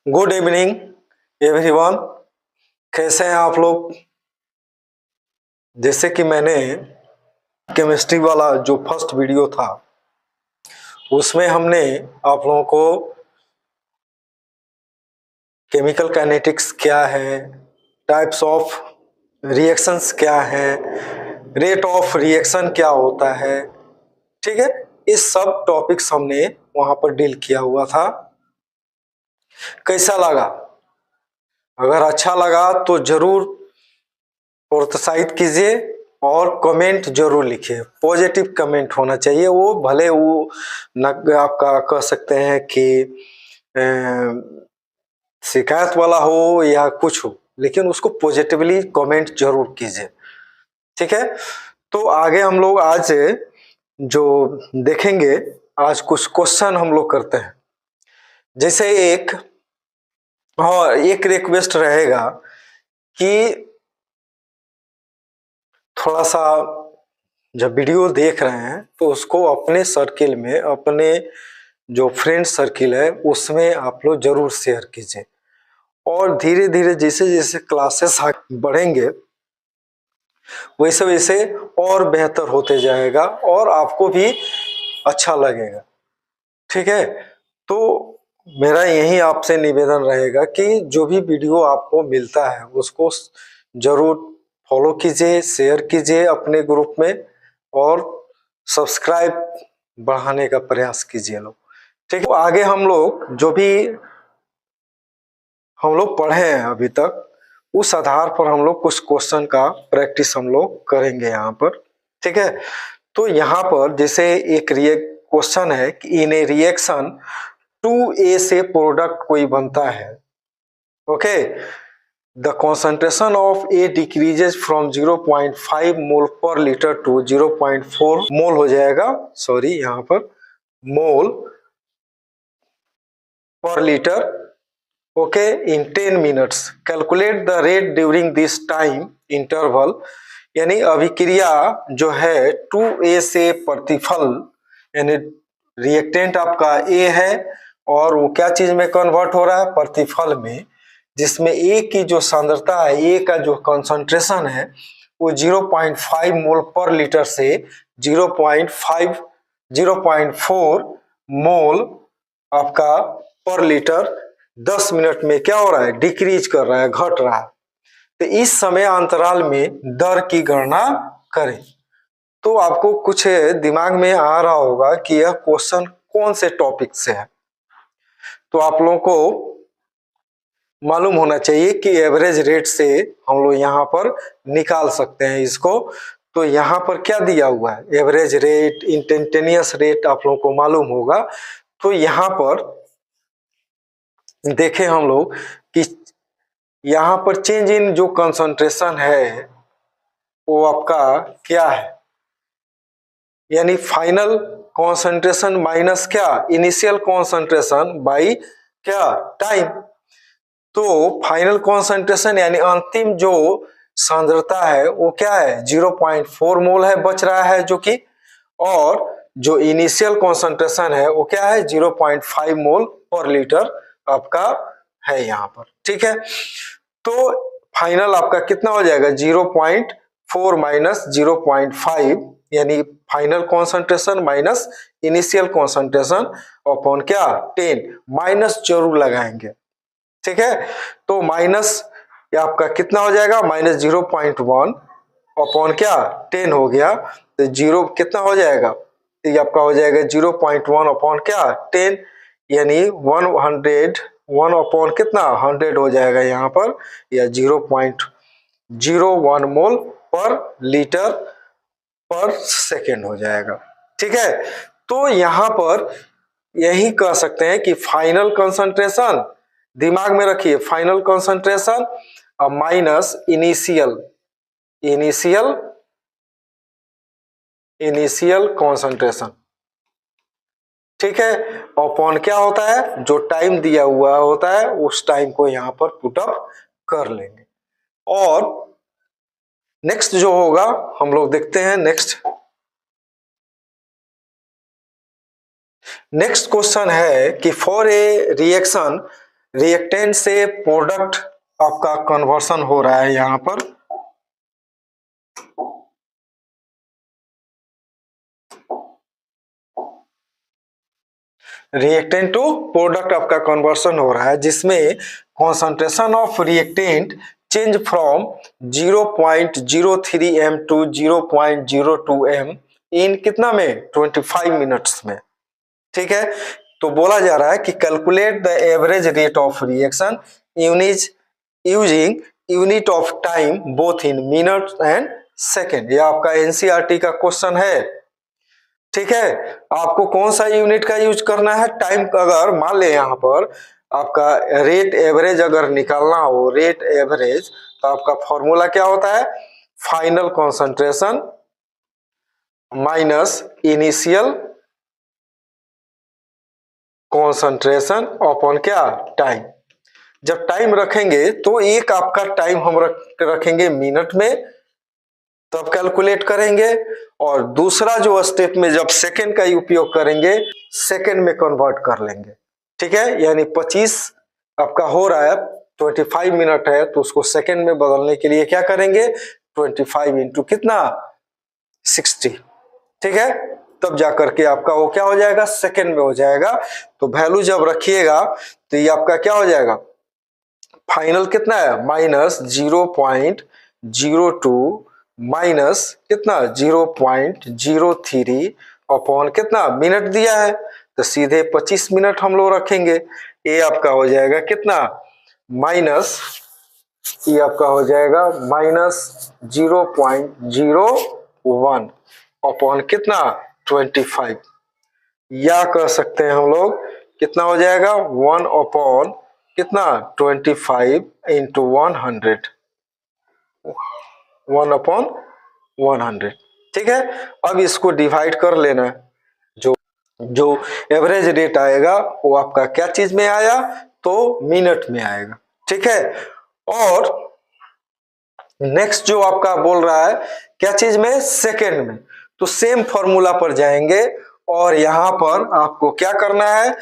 Good evening everyone. कैसे हैं आप लोग। जैसे कि मैंने केमिस्ट्री वाला जो फर्स्ट वीडियो था उसमें हमने आप लोगों को केमिकल काइनेटिक्स क्या है, टाइप्स ऑफ रिएक्शंस क्या है, रेट ऑफ रिएक्शन क्या होता है, ठीक है। इस सब टॉपिक्स हमने वहां पर डील किया हुआ था। कैसा लगा? अगर अच्छा लगा तो जरूर प्रोत्साहित कीजिए और कमेंट जरूर लिखिए। पॉजिटिव कमेंट होना चाहिए, वो भले वो न आपका कह सकते हैं कि शिकायत वाला हो या कुछ हो, लेकिन उसको पॉजिटिवली कमेंट जरूर कीजिए, ठीक है। तो आगे हम लोग आज जो देखेंगे, आज कुछ क्वेश्चन हम लोग करते हैं। जैसे एक रिक्वेस्ट रहेगा कि थोड़ा सा जब वीडियो देख रहे हैं तो उसको अपने सर्किल में, अपने जो फ्रेंड सर्किल है उसमें आप लोग जरूर शेयर कीजिए। और धीरे धीरे जैसे जैसे क्लासेस बढ़ेंगे वैसे वैसे और बेहतर होते जाएगा और आपको भी अच्छा लगेगा, ठीक है। तो मेरा यही आपसे निवेदन रहेगा कि जो भी वीडियो आपको मिलता है उसको जरूर फॉलो कीजिए, शेयर कीजिए अपने ग्रुप में और सब्सक्राइब बढ़ाने का प्रयास कीजिए लोग, ठीक है। तो आगे हम लोग जो भी हम लोग पढ़े हैं अभी तक उस आधार पर हम लोग कुछ क्वेश्चन का प्रैक्टिस हम लोग करेंगे यहाँ पर, ठीक है। तो यहाँ पर जैसे एक क्वेश्चन है कि इन ए रिएक्शन 2A से प्रोडक्ट कोई बनता है, okay. The concentration of A decreases from 0.5 मोल पर लीटर टू 0.4 मोल हो जाएगा, सॉरी यहाँ पर मोल पर litre, okay, in 10 minutes. Calculate the rate during this time interval. यानी अभिक्रिया जो है 2A से प्रतिफल, यानी रिएक्टेंट आपका A है और वो क्या चीज में कन्वर्ट हो रहा है, प्रतिफल में, जिसमें A की जो सांद्रता है, A का जो कंसंट्रेशन है वो 0.5 मोल पर लीटर से 0.4 मोल आपका पर लीटर 10 मिनट में क्या हो रहा है, डिक्रीज कर रहा है, घट रहा है। तो इस समय अंतराल में दर की गणना करें। तो आपको कुछ दिमाग में आ रहा होगा कि यह क्वेश्चन कौन से टॉपिक से है। तो आप लोगों को मालूम होना चाहिए कि एवरेज रेट से हम लोग यहाँ पर निकाल सकते हैं इसको। तो यहाँ पर क्या दिया हुआ है, एवरेज रेट, इंस्टेंटेनियस रेट आप लोगों को मालूम होगा। तो यहाँ पर देखें हम लोग कि यहाँ पर चेंज इन जो कंसंट्रेशन है वो आपका क्या है, यानी फाइनल कॉन्सेंट्रेशन माइनस क्या, इनिशियल कॉन्सेंट्रेशन बाई क्या, टाइम। तो फाइनल कॉन्सेंट्रेशन यानी अंतिम जो सांद्रता है वो क्या है, 0.4 मोल है, बच रहा है जो कि, और जो इनिशियल कॉन्सेंट्रेशन है वो क्या है, 0.5 मोल पर लीटर आपका है यहाँ पर, ठीक है। तो फाइनल आपका कितना हो जाएगा, 0.4 माइनस 0.5, यानी final concentration minus initial concentration upon क्या, 10, माइनस जरूर लगाएंगे, ठीक है। तो माइनस आपका कितना हो जाएगा, माइनस 0.1 अपॉन क्या, 10 हो गया। तो जीरो कितना हो जाएगा, ये आपका हो जाएगा 0.1 अपॉन क्या, 10, यानी 101 अपॉन कितना, 100 हो जाएगा यहाँ पर, या 0.01 मोल पर लीटर पर सेकेंड हो जाएगा, ठीक है। तो यहाँ पर यही कह सकते हैं कि फाइनल कंसंट्रेशन, दिमाग में रखिए, final concentration minus initial concentration, ठीक है, अपॉन क्या होता है, जो टाइम दिया हुआ होता है उस टाइम को यहाँ पर पुट अप कर लेंगे। और नेक्स्ट जो होगा हम लोग देखते हैं। नेक्स्ट क्वेश्चन है कि फॉर ए रिएक्शन रिएक्टेंट से प्रोडक्ट आपका कन्वर्सन हो रहा है यहां पर। रिएक्टेंट टू प्रोडक्ट आपका कन्वर्सन हो रहा है, जिसमें concentration of reactant change from 0.03 m to 0.02 m in कितना में 25 मिनट्स में। ठीक है, तो बोला जा रहा है कि calculate the average rate of reaction using unit of time both in minute and second. ये आपका एनसीईआरटी का क्वेश्चन है। ठीक है, आपको कौन सा यूनिट का यूज करना है, टाइम। अगर मान ले यहाँ पर आपका रेट एवरेज अगर निकालना हो, रेट एवरेज, तो आपका फॉर्मूला क्या होता है, final concentration minus initial concentration upon क्या, टाइम। जब टाइम रखेंगे तो एक आपका टाइम हम रखेंगे मिनट में, तब कैलकुलेट करेंगे, और दूसरा जो स्टेप में जब सेकंड का उपयोग करेंगे, सेकंड में कन्वर्ट कर लेंगे। ठीक है, यानी 25 आपका हो रहा है, 25 मिनट है, तो उसको सेकंड में बदलने के लिए क्या करेंगे, 25 इंटू कितना, 60। ठीक है, तब जाकर के आपका वो क्या हो जाएगा, सेकंड में हो जाएगा। तो वैल्यू जब रखिएगा तो ये आपका क्या हो जाएगा, फाइनल कितना है, माइनस 0.02 माइनस कितना 0.03 अपॉन कितना मिनट दिया है, तो सीधे 25 मिनट हम लोग रखेंगे। ये आपका हो जाएगा कितना, माइनस, ये आपका हो जाएगा माइनस 0.01 अपॉन कितना 25, या कह सकते हैं हम लोग कितना हो जाएगा 1 अपॉन कितना 25 इंटू 100, 1 अपॉन 100। ठीक है, अब इसको डिवाइड कर लेना, जो एवरेज रेट आएगा वो आपका क्या चीज में आया, तो मिनट में आएगा। ठीक है, और नेक्स्ट जो आपका बोल रहा है क्या चीज में, सेकंड में, तो सेम फॉर्मूला पर जाएंगे और यहां पर आपको क्या करना है,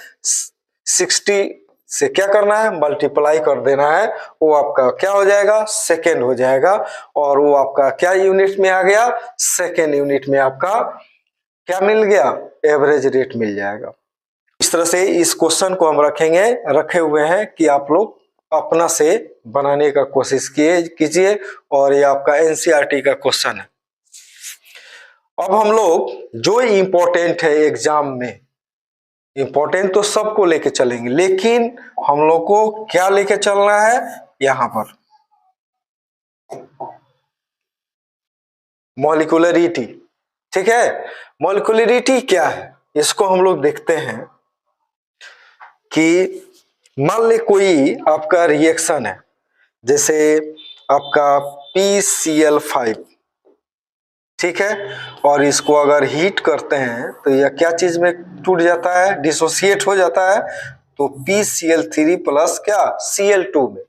60 से क्या करना है, मल्टीप्लाई कर देना है, वो आपका क्या हो जाएगा, सेकंड हो जाएगा, और वो आपका क्या यूनिट में आ गया, सेकंड यूनिट में आपका क्या मिल गया, एवरेज रेट मिल जाएगा। इस तरह से इस क्वेश्चन को हम रखे हुए हैं कि आप लोग अपना से बनाने का कोशिश कीजिए, और ये आपका एनसीईआरटी का क्वेश्चन है। अब हम लोग जो इम्पोर्टेंट है एग्जाम में, इम्पोर्टेंट तो सबको लेके चलेंगे, लेकिन हम लोग को क्या लेके चलना है, यहां पर मॉलिक्यूलरिटी। ठीक है, मॉलिक्यूलरिटी क्या है, इसको हम लोग देखते हैं कि मान ले कोई आपका रिएक्शन है, जैसे आपका PCl5, ठीक है, और इसको अगर हीट करते हैं तो यह क्या चीज में टूट जाता है, डिसोसिएट हो जाता है, तो PCl3 प्लस क्या Cl2 में।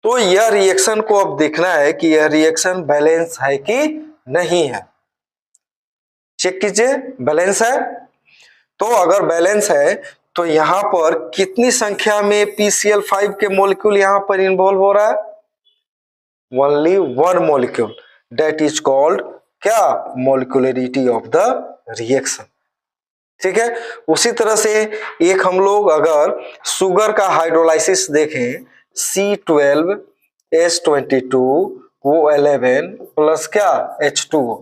तो यह रिएक्शन को अब देखना है कि यह रिएक्शन बैलेंस है कि नहीं है। चेक कीजिए, बैलेंस है, तो अगर बैलेंस है तो यहां पर कितनी संख्या में PCl5 के मॉलिक्यूल यहां पर इन्वॉल्व हो रहा है, only one molecule, that is called क्या, मॉलिक्यूलरिटी ऑफ द रिएक्शन। ठीक है, उसी तरह से एक हम लोग अगर शुगर का हाइड्रोलाइसिस देखें, C12H22O11 प्लस क्या H2O,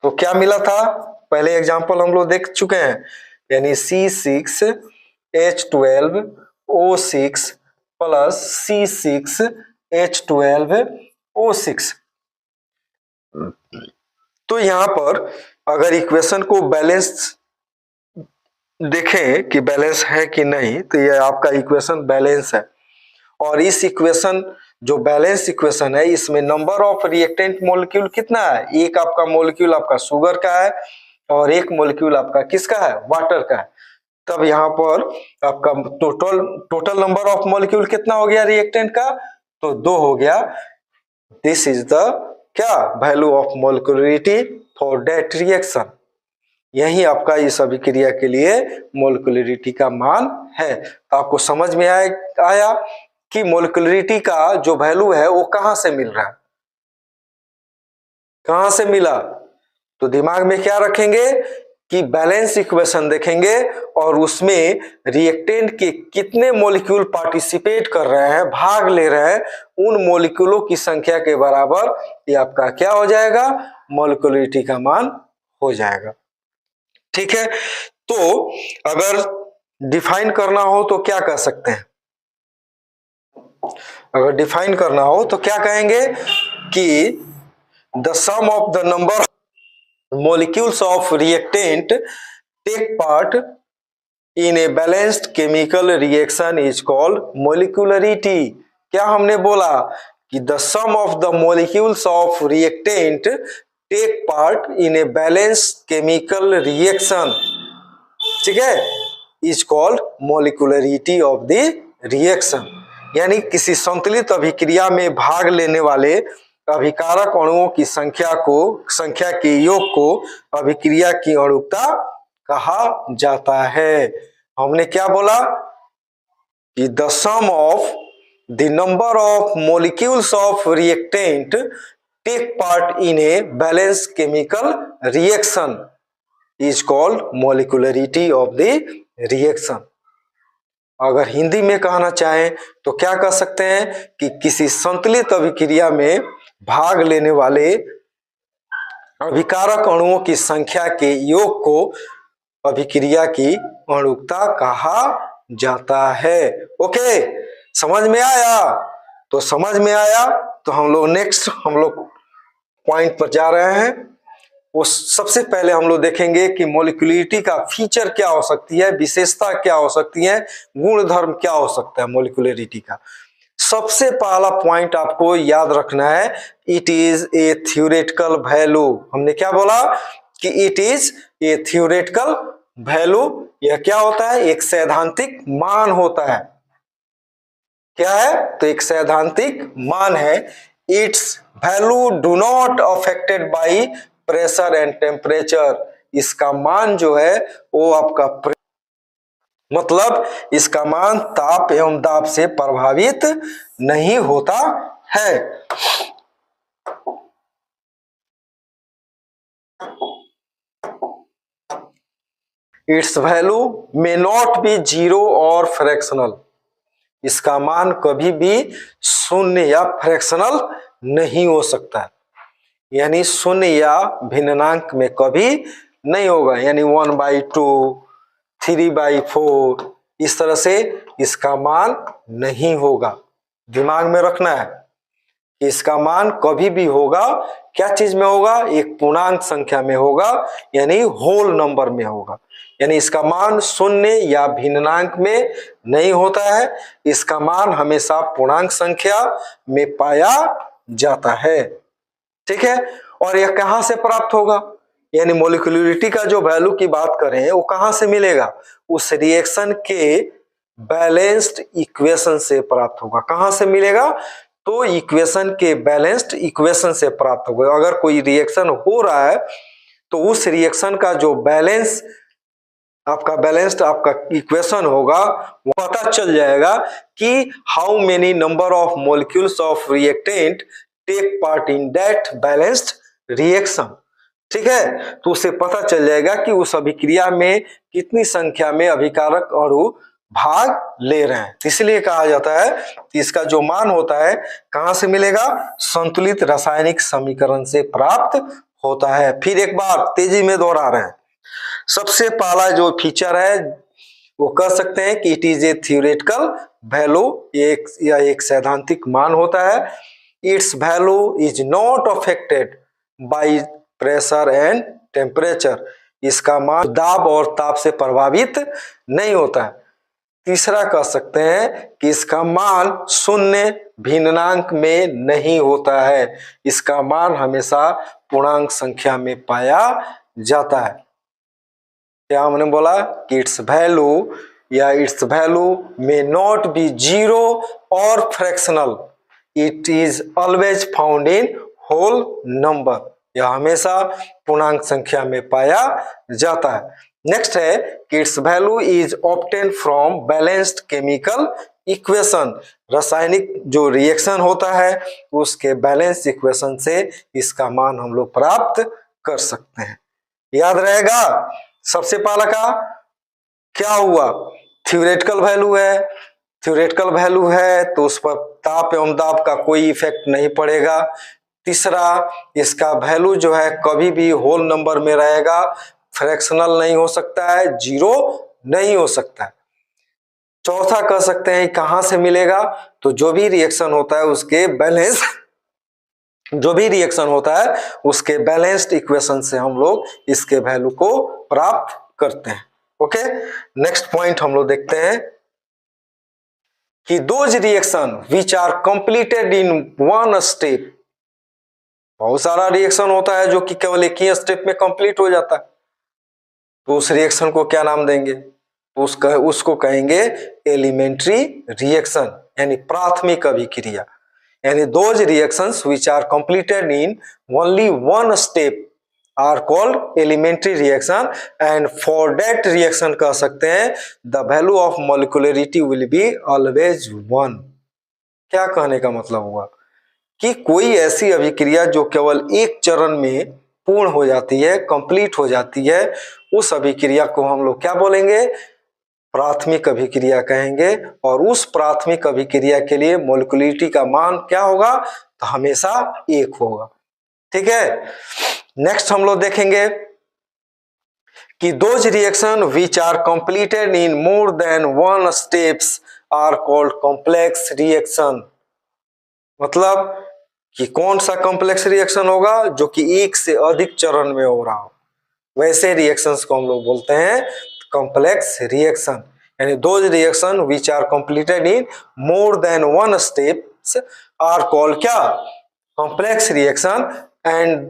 तो क्या मिला था, पहले एग्जांपल हम लोग देख चुके हैं, यानी C6H12O6 प्लस C6H12O6। तो यहां पर अगर इक्वेशन को बैलेंस देखें कि बैलेंस है कि नहीं, तो ये आपका इक्वेशन बैलेंस है, और इस इक्वेशन जो बैलेंस इक्वेशन है, इसमें नंबर ऑफ रिएक्टेंट मॉलिक्यूल कितना है, एक आपका मॉलिक्यूल आपका शुगर का है, और एक मॉलिक्यूल आपका किसका है, वाटर का है। तब यहाँ पर आपका टोटल नंबर ऑफ मॉलिक्यूल कितना हो गया रिएक्टेंट का, तो 2 हो गया। दिस इज द क्या, value of molecularity for that reaction, यही आपका इस अभिक्रिया के लिए मोलिकुलरिटी का मान है। तो आपको समझ में आया कि मोलिकुलरिटी का जो वैल्यू है वो कहां से मिल रहा है, कहां से मिला। तो दिमाग में क्या रखेंगे कि बैलेंस इक्वेशन देखेंगे और उसमें रिएक्टेंट के कितने मॉलिक्यूल पार्टिसिपेट कर रहे हैं, भाग ले रहे हैं, उन मॉलिक्यूलों की संख्या के बराबर ये आपका क्या हो जाएगा, मॉलिकुलरिटी का मान हो जाएगा। ठीक है, तो अगर डिफाइन करना हो तो क्या कह सकते हैं, अगर डिफाइन करना हो तो क्या कहेंगे कि the sum of the number molecules of reactant take part in a balanced chemical reaction is called molecularity। क्या हमने बोला कि the sum of the molecules of reactant take part in a balanced chemical reaction, ठीक है, is called molecularity of the reaction। यानी किसी संतुलित अभिक्रिया में भाग लेने वाले अभिकारक अणुओं की संख्या के योग को अभिक्रिया की अणुकता कहा जाता है। हमने क्या बोला कि the sum of the number of molecules of reactant take part in a balance chemical reaction is called molecularity of the reaction. अगर हिंदी में कहना चाहें तो क्या कह सकते हैं कि किसी संतुलित अभिक्रिया में भाग लेने वाले अभिकारक अणुओं की संख्या के योग को अभिक्रिया की अणुकता कहा जाता है। ओके, समझ में आया? तो समझ में आया तो हम लोग पॉइंट पर जा रहे हैं। वो सबसे पहले हम लोग देखेंगे कि मोलिकुलरिटी का फीचर क्या हो सकती है, विशेषता क्या हो सकती है, गुण धर्म क्या हो सकता है मोलिकुलरिटी का। सबसे पहला पॉइंट आपको याद रखना है, it is a theoretical value. हमने क्या बोला कि it is a theoretical value. यह क्या होता है, एक सैद्धांतिक मान होता है। क्या है, तो एक सैद्धांतिक मान है। It's value do not affected by pressure and temperature. इसका मान जो है वो आपका मतलब इसका मान ताप एवं दाब से प्रभावित नहीं होता है। It's value may not be zero और फ्रैक्शनल। इसका मान कभी भी शून्य या फ्रैक्शनल नहीं हो सकता है, यानी शून्य या भिन्नांक में कभी नहीं होगा, यानी 1/2, 3/4 इस तरह से इसका मान नहीं होगा। दिमाग में रखना है कि इसका मान कभी भी होगा, क्या चीज में होगा, एक पूर्णांक संख्या में होगा, यानी होल नंबर में होगा। यानी इसका मान शून्य या भिन्नांक में नहीं होता है, इसका मान हमेशा पूर्णांक संख्या में पाया जाता है। ठीक है, और यह कहां से प्राप्त होगा, यानी मोलिकुलरिटी का जो वैल्यू की बात करें वो कहां से मिलेगा, उस रिएक्शन के बैलेंस्ड इक्वेशन से प्राप्त होगा। कहां से मिलेगा, तो इक्वेशन के बैलेंस्ड इक्वेशन से प्राप्त होगा। अगर कोई रिएक्शन हो रहा है तो उस रिएक्शन का जो बैलेंस्ड आपका इक्वेशन होगा, वो पता चल जाएगा कि how many number of molecules of reactant take part in that balanced reaction. ठीक है, तो उसे पता चल जाएगा कि उस अभिक्रिया में कितनी संख्या में अभिकारक अणु भाग ले रहे हैं। इसलिए कहा जाता है कि इसका जो मान होता है कहां से मिलेगा, संतुलित रासायनिक समीकरण से प्राप्त होता है। फिर एक बार तेजी में दोहरा रहे हैं, सबसे पहला जो फीचर है वो कह सकते हैं कि it is a theoretical value, एक सैद्धांतिक मान होता है। It's value is not affected by pressure and temperature. इसका मान दाब और ताप से प्रभावित नहीं होता है। तीसरा कह सकते हैं कि इसका मान शून्य भिन्नांक में नहीं होता है, इसका मान हमेशा पूर्णांक संख्या में पाया जाता है। क्या हमने बोला कि it's value may not be zero और fractional, it is always found in whole number. यह हमेशा पूर्णांक संख्या में पाया जाता है। नेक्स्ट है कि it's value is obtain from balanced chemical equation. रासायनिक जो रिएक्शन होता है उसके बैलेंस इक्वेशन से इसका मान हम लोग प्राप्त कर सकते हैं। याद रहेगा सबसे पहला का क्या हुआ, थ्योरेटिकल वैल्यू है, थ्योरेटिकल वैल्यू है तो उस पर ताप एवं दाब का कोई इफेक्ट नहीं पड़ेगा। तीसरा, इसका वैल्यू जो है कभी भी होल नंबर में रहेगा, फ्रैक्शनल नहीं हो सकता है, जीरो नहीं हो सकता है। चौथा कह सकते हैं कहां से मिलेगा, तो जो भी रिएक्शन होता है उसके बैलेंस, जो भी रिएक्शन होता है उसके बैलेंस्ड इक्वेशन से हम लोग इसके वैल्यू को प्राप्त करते हैं। ओके, नेक्स्ट पॉइंट हम लोग देखते हैं कि those reaction which are completed in one step. बहुत सारा रिएक्शन होता है जो कि केवल एक ही स्टेप में कंप्लीट हो जाता है, तो उस रिएक्शन को क्या नाम देंगे, तो उसको कहेंगे एलिमेंट्री रिएक्शन यानी प्राथमिक अभिक्रिया। यानी those reactions which are completed in only one step are called elementary reaction and for that reaction कह सकते हैं the value of molecularity will be always one. क्या कहने का मतलब हुआ कि कोई ऐसी अभिक्रिया जो केवल एक चरण में पूर्ण हो जाती है, कंप्लीट हो जाती है, उस अभिक्रिया को हम लोग क्या बोलेंगे, प्राथमिक अभिक्रिया कहेंगे। और उस प्राथमिक अभिक्रिया के लिए मॉलिक्यूलरिटी का मान क्या होगा, तो हमेशा एक होगा। ठीक है, नेक्स्ट हम लोग देखेंगे कि those reaction which are completed in more than one steps are called complex reaction. मतलब कि कौन सा कॉम्प्लेक्स रिएक्शन होगा, जो कि एक से अधिक चरण में हो रहा हो, वैसे रिएक्शंस को हम लोग बोलते हैं कॉम्प्लेक्स रिएक्शन। यानी those reaction which are completed in more than one steps are called क्या, complex reaction. And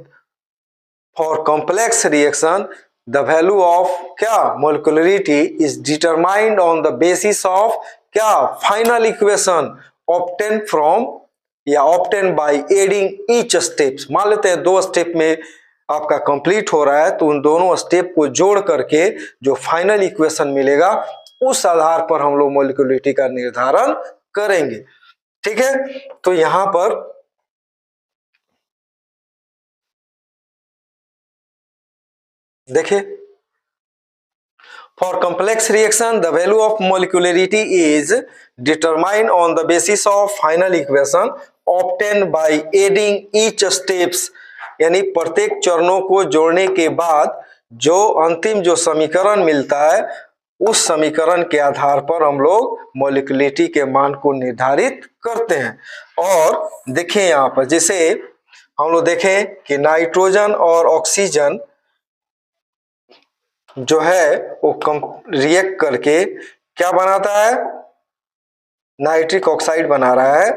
for complex reaction the value of क्या, molecularity is determined on the basis of क्या, final equation obtain from या obtain by adding each steps. मान लेते हैं दो step में आपका कंप्लीट हो रहा है, तो उन दोनों स्टेप को जोड़ करके जो फाइनल इक्वेशन मिलेगा उस आधार पर हम लोग मॉलिक्यूलरिटी का निर्धारण करेंगे। ठीक है, तो यहां पर देखिए, for complex reaction the value of molecularity is determined on the basis of final equation obtain by adding each steps. यानी प्रत्येक चरणों को जोड़ने के बाद जो अंतिम जो समीकरण मिलता है उस समीकरण के आधार पर हम लोग मॉलिक्यूलरिटी के मान को निर्धारित करते हैं। और देखें यहाँ पर जैसे हम लोग देखें कि नाइट्रोजन और ऑक्सीजन जो है वो रिएक्ट करके क्या बनाता है, नाइट्रिक ऑक्साइड बना रहा है।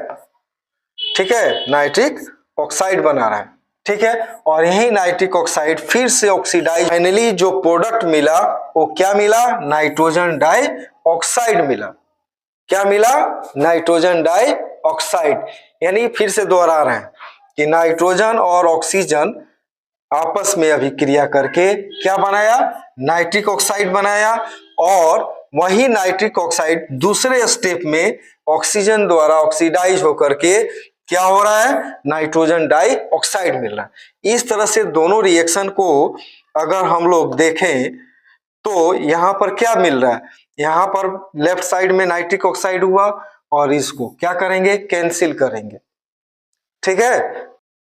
ठीक है, नाइट्रिक ऑक्साइड बना रहा है। ठीक है, और यही नाइट्रिक ऑक्साइड फिर से ऑक्सीडाइज, फाइनली जो प्रोडक्ट मिला वो क्या मिला, नाइट्रोजन डाई ऑक्साइड मिला। क्या मिला, नाइट्रोजन डाई ऑक्साइड। यानी फिर से दोहरा रहे हैं कि नाइट्रोजन और ऑक्सीजन आपस में अभिक्रिया करके क्या बनाया, नाइट्रिक ऑक्साइड बनाया। और वही नाइट्रिक ऑक्साइड दूसरे स्टेप में ऑक्सीजन द्वारा ऑक्सीडाइज होकर के क्या हो रहा है, नाइट्रोजन डाई ऑक्साइड मिल रहा है। इस तरह से दोनों रिएक्शन को अगर हम लोग देखें तो यहाँ पर क्या मिल रहा है, यहाँ पर लेफ्ट साइड में नाइट्रिक ऑक्साइड हुआ और इसको क्या करेंगे, कैंसिल करेंगे। ठीक है,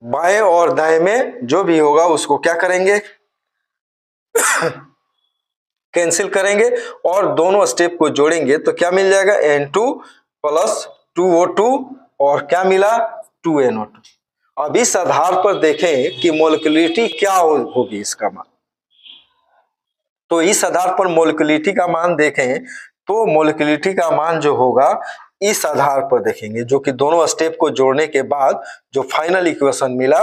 बाएं और दाएं में जो भी होगा उसको क्या करेंगे कैंसिल करेंगे और दोनों स्टेप को जोड़ेंगे तो क्या मिल जाएगा, N2 प्लस 2O2 और क्या मिला, 2NO2। अब इस आधार पर देखें कि मॉलिक्यूलरिटी क्या होगी इसका मान। तो इस आधार पर मॉलिक्यूलरिटी का मान देखें तो मॉलिक्यूलरिटी का मान जो होगा इस आधार पर देखेंगे, जो कि दोनों स्टेप को जोड़ने के बाद जो फाइनल इक्वेशन मिला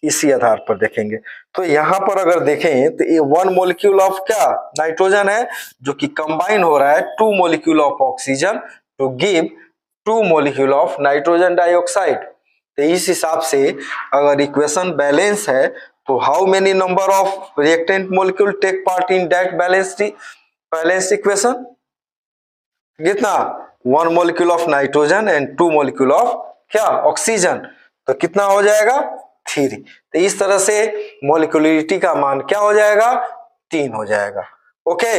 इसी आधार पर देखेंगे। तो यहाँ पर अगर देखें तो ये वन मॉलिक्यूल ऑफ क्या, नाइट्रोजन है, जो कि कंबाइन हो रहा है 2 molecule of oxygen to give 2 molecule of nitrogen dioxide. तो इस हिसाब से अगर इक्वेशन बैलेंस है तो how many number of reactant molecule take part in that balance equation? कितना? 1 molecule of nitrogen and 2 molecule of क्या? ऑक्सीजन। तो कितना हो जाएगा? 3। तो इस तरह से मॉलिक्यूलरिटी का मान क्या हो जाएगा? 3 हो जाएगा। ओके,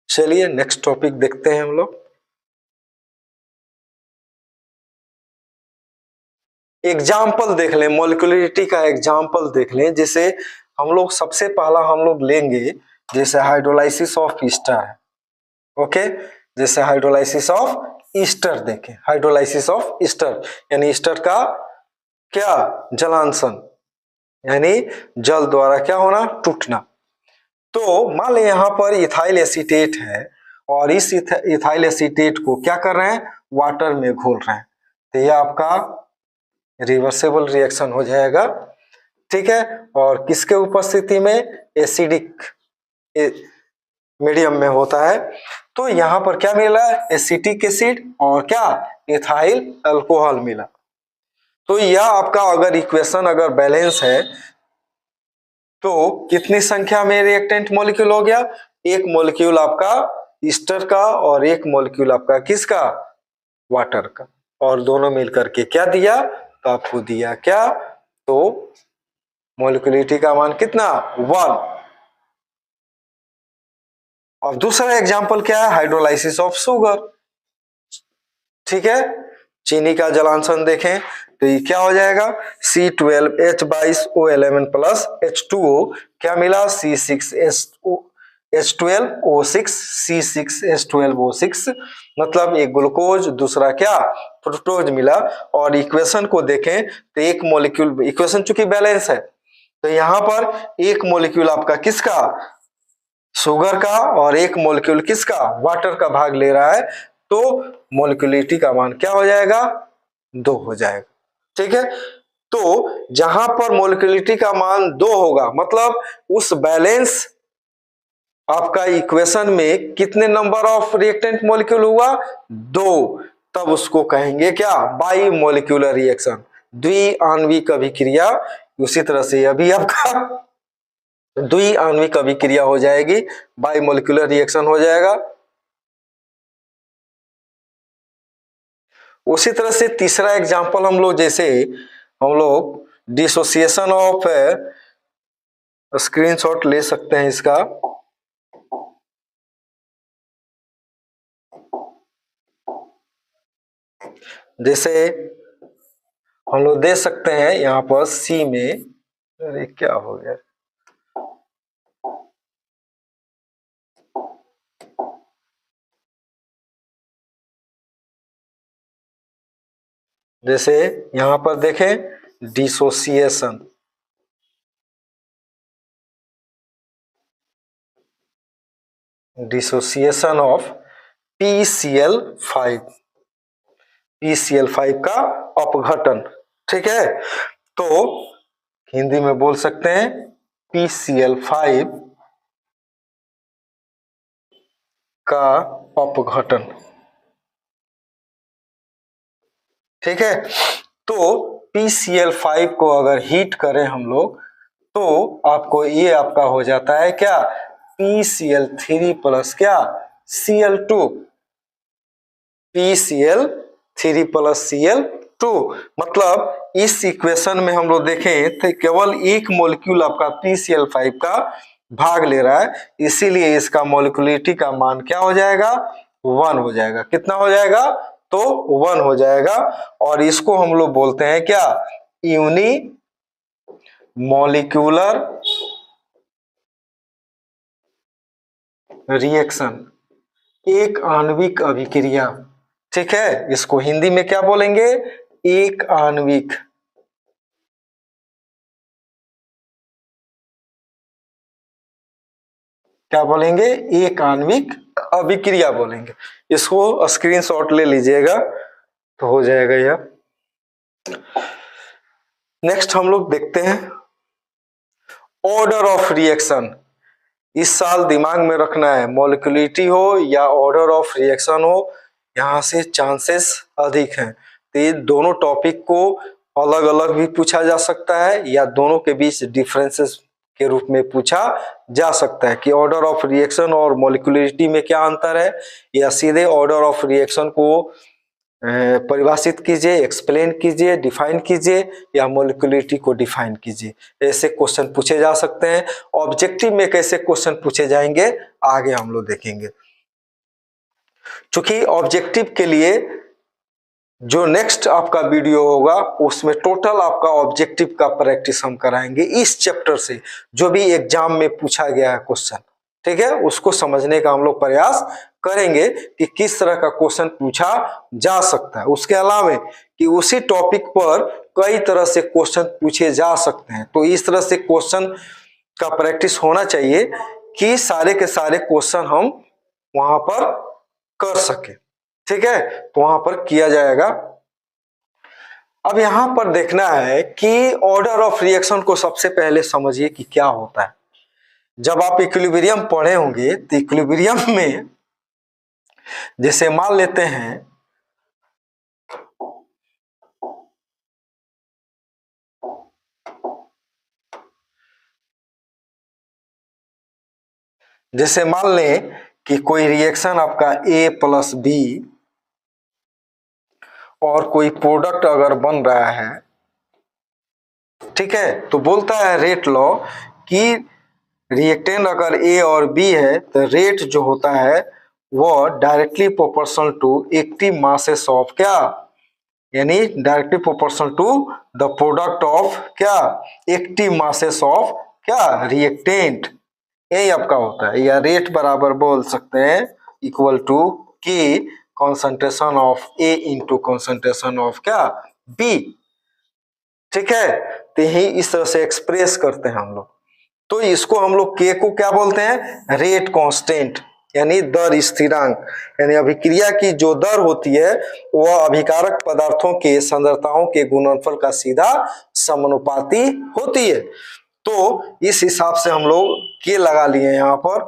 चलिए नेक्स्ट टॉपिक देखते हैं हम लोग। एग्जाम्पल देख लें, मॉलिक्यूलरिटी का एग्जाम्पल देख लें। जैसे हम लोग सबसे पहला हम लोग लेंगे जैसे हाइड्रोलाइसिस ऑफ ईस्टर है। ओके, जैसे हाइड्रोलाइसिस ऑफ ईस्टर देखें, हाइड्रोलाइसिस ऑफ ईस्टर यानी ईस्टर का क्या? जलांशन, यानी जल द्वारा क्या होना? टूटना। तो मान लें यहाँ पर इथाइल एसीटेट है और इस इथाइल एसीटेट को क्या कर रहे हैं? वाटर में घोल रहे हैं। तो यह आपका रिवर्सेबल रिएक्शन हो जाएगा, ठीक है। और किसके उपस्थिति में? एसिडिक मीडियम में होता है। तो यहाँ पर क्या मिला? एसिटिक एसिड और क्या? इथाइल अल्कोहल मिला। तो यह आपका अगर इक्वेशन अगर बैलेंस है तो कितनी संख्या में रिएक्टेंट मॉलिक्यूल हो गया? एक मॉलिक्यूल आपका ईस्टर का और एक मॉलिक्यूल आपका किसका? वाटर का। और दोनों मिलकर के क्या दिया? तो आपको दिया क्या? तो मॉलिक्यूलरिटी का मान कितना? 1। और दूसरा एग्जांपल क्या है? हाइड्रोलाइसिस ऑफ शुगर, ठीक है। चीनी का जलांशन देखें तो ये क्या हो जाएगा? C12H22O11 प्लस H2O क्या मिला? C6H12O6 C6H12O6 मतलब एक ग्लूकोज दूसरा क्या? फ्रुक्टोज मिला। और इक्वेशन को देखें तो एक मॉलिक्यूल, इक्वेशन चूंकि बैलेंस है तो यहाँ पर एक मॉलिक्यूल आपका किसका? शुगर का और एक मॉलिक्यूल किसका? वाटर का भाग ले रहा है। तो मॉलिक्यूलरिटी का मान क्या हो जाएगा? 2 हो जाएगा, ठीक है। तो जहां पर मॉलिक्यूलरिटी का मान 2 होगा मतलब उस बैलेंस आपका इक्वेशन में कितने नंबर ऑफ रिएक्टेंट मॉलिक्यूल हुआ? 2। तब उसको कहेंगे क्या? बाई मॉलिक्यूलर रिएक्शन, द्विआण्विक अभिक्रिया। उसी तरह से अभी आपका द्विआण्विक अभिक्रिया हो जाएगी, बाई मॉलिक्यूलर रिएक्शन हो जाएगा। उसी तरह से तीसरा एग्जांपल हम लोग जैसे हम लोग डिसोसिएशन ऑफ, स्क्रीनशॉट ले सकते हैं इसका। जैसे हम लोग दे सकते हैं यहाँ पर सी में, अरे क्या हो गया? जैसे यहाँ पर देखें dissociation, dissociation of PCl5, PCl5 का अपघटन, ठीक है। तो हिंदी में बोल सकते हैं PCl5 का अपघटन, ठीक है। तो PCl5 को अगर हीट करें हम लोग तो आपको ये आपका हो जाता है क्या? PCl3 प्लस क्या? Cl2, PCl3 plus Cl2। मतलब इस इक्वेशन में हम लोग देखें तो केवल एक मॉलिक्यूल आपका PCl5 का भाग ले रहा है, इसीलिए इसका मॉलिक्यूलरिटी का मान क्या हो जाएगा? 1 हो जाएगा। कितना हो जाएगा? तो 1 हो जाएगा। और इसको हम लोग बोलते हैं क्या? यूनी मॉलिक्यूलर रिएक्शन, एक आणविक अभिक्रिया, ठीक है। इसको हिंदी में क्या बोलेंगे? एक आणविक, क्या बोलेंगे? एक आणविक अभिक्रिया बोलेंगे। इसको स्क्रीनशॉट ले लीजिएगा तो हो जाएगा यह। नेक्स्ट हम लोग देखते हैं ऑर्डर ऑफ रिएक्शन। इस साल दिमाग में रखना है, मॉलिक्यूलरिटी हो या ऑर्डर ऑफ रिएक्शन हो, यहाँ से चांसेस अधिक हैं। तो ये दोनों टॉपिक को अलग अलग भी पूछा जा सकता है या दोनों के बीच डिफरेंसेस के रूप में पूछा जा सकता है कि ऑर्डर ऑफ रिएक्शन और मॉलिक्यूलरिटी में क्या अंतर है, या सीधे ऑर्डर ऑफ रिएक्शन को परिभाषित कीजिए, एक्सप्लेन कीजिए, डिफाइन कीजिए, या मॉलिक्यूलरिटी को डिफाइन कीजिए। ऐसे क्वेश्चन पूछे जा सकते हैं। ऑब्जेक्टिव में कैसे क्वेश्चन पूछे जाएंगे आगे हम लोग देखेंगे। चूंकि ऑब्जेक्टिव के लिए जो नेक्स्ट आपका वीडियो होगा उसमें टोटल आपका ऑब्जेक्टिव का प्रैक्टिस हम कराएंगे इस चैप्टर से, जो भी एग्जाम में पूछा गया है क्वेश्चन, ठीक है, उसको समझने का हम लोग प्रयास करेंगे कि किस तरह का क्वेश्चन पूछा जा सकता है। उसके अलावा कि उसी टॉपिक पर कई तरह से क्वेश्चन पूछे जा सकते हैं, तो इस तरह से क्वेश्चन का प्रैक्टिस होना चाहिए कि सारे के सारे क्वेश्चन हम वहां पर कर सके, ठीक है, तो वहां पर किया जाएगा। अब यहां पर देखना है कि ऑर्डर ऑफ रिएक्शन को सबसे पहले समझिए कि क्या होता है। जब आप इक्विलिब्रियम पढ़े होंगे तो इक्विलिब्रियम में जैसे मान लेते हैं जैसे मान लें कि कोई रिएक्शन आपका A प्लस B और कोई प्रोडक्ट अगर बन रहा है, ठीक है, तो बोलता है रेट लॉ कि रिएक्टेंट अगर A और B है तो रेट जो होता है वो directly proportional to active masses of क्या, यानी directly proportional to the product of क्या, एक्टिव मासेस ऑफ क्या, रिएक्टेंट, यही आपका होता है। या रेट बराबर बोल सकते हैं इक्वल टू के concentration of A into concentration of क्या, B, ठीक है, तो यही इस तरह से एक्सप्रेस करते हैं हम लोग। तो इसको हम लोग के को क्या बोलते हैं, रेट कांस्टेंट, यानी दर स्थिरांक, यानी अभिक्रिया की जो दर होती है वह अभिकारक पदार्थों के सांद्रताओं के गुणनफल का सीधा समानुपाती होती है। तो इस हिसाब से हम लोग के लगा लिए यहाँ पर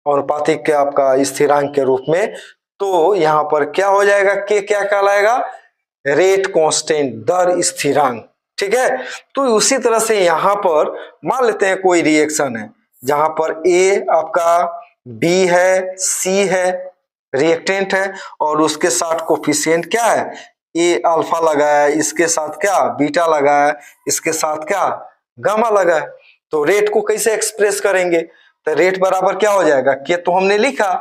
अनुपातिक के आपका स्थिरांक के रूप में। तो यहाँ पर क्या हो जाएगा, के क्या कहलाएगा, रेट कांस्टेंट, दर स्थिरांक, ठीक है। तो उसी तरह से यहाँ पर मान लेते हैं कोई रिएक्शन है जहां पर A आपका, B है, C है, रिएक्टेंट है, और उसके साथ कोफिशिएंट क्या है, A अल्फा लगा है, इसके साथ क्या बीटा लगा है, इसके साथ क्या गामा लगा है। तो रेट को कैसे एक्सप्रेस करेंगे, तो रेट बराबर क्या हो जाएगा, के तो हमने लिखा,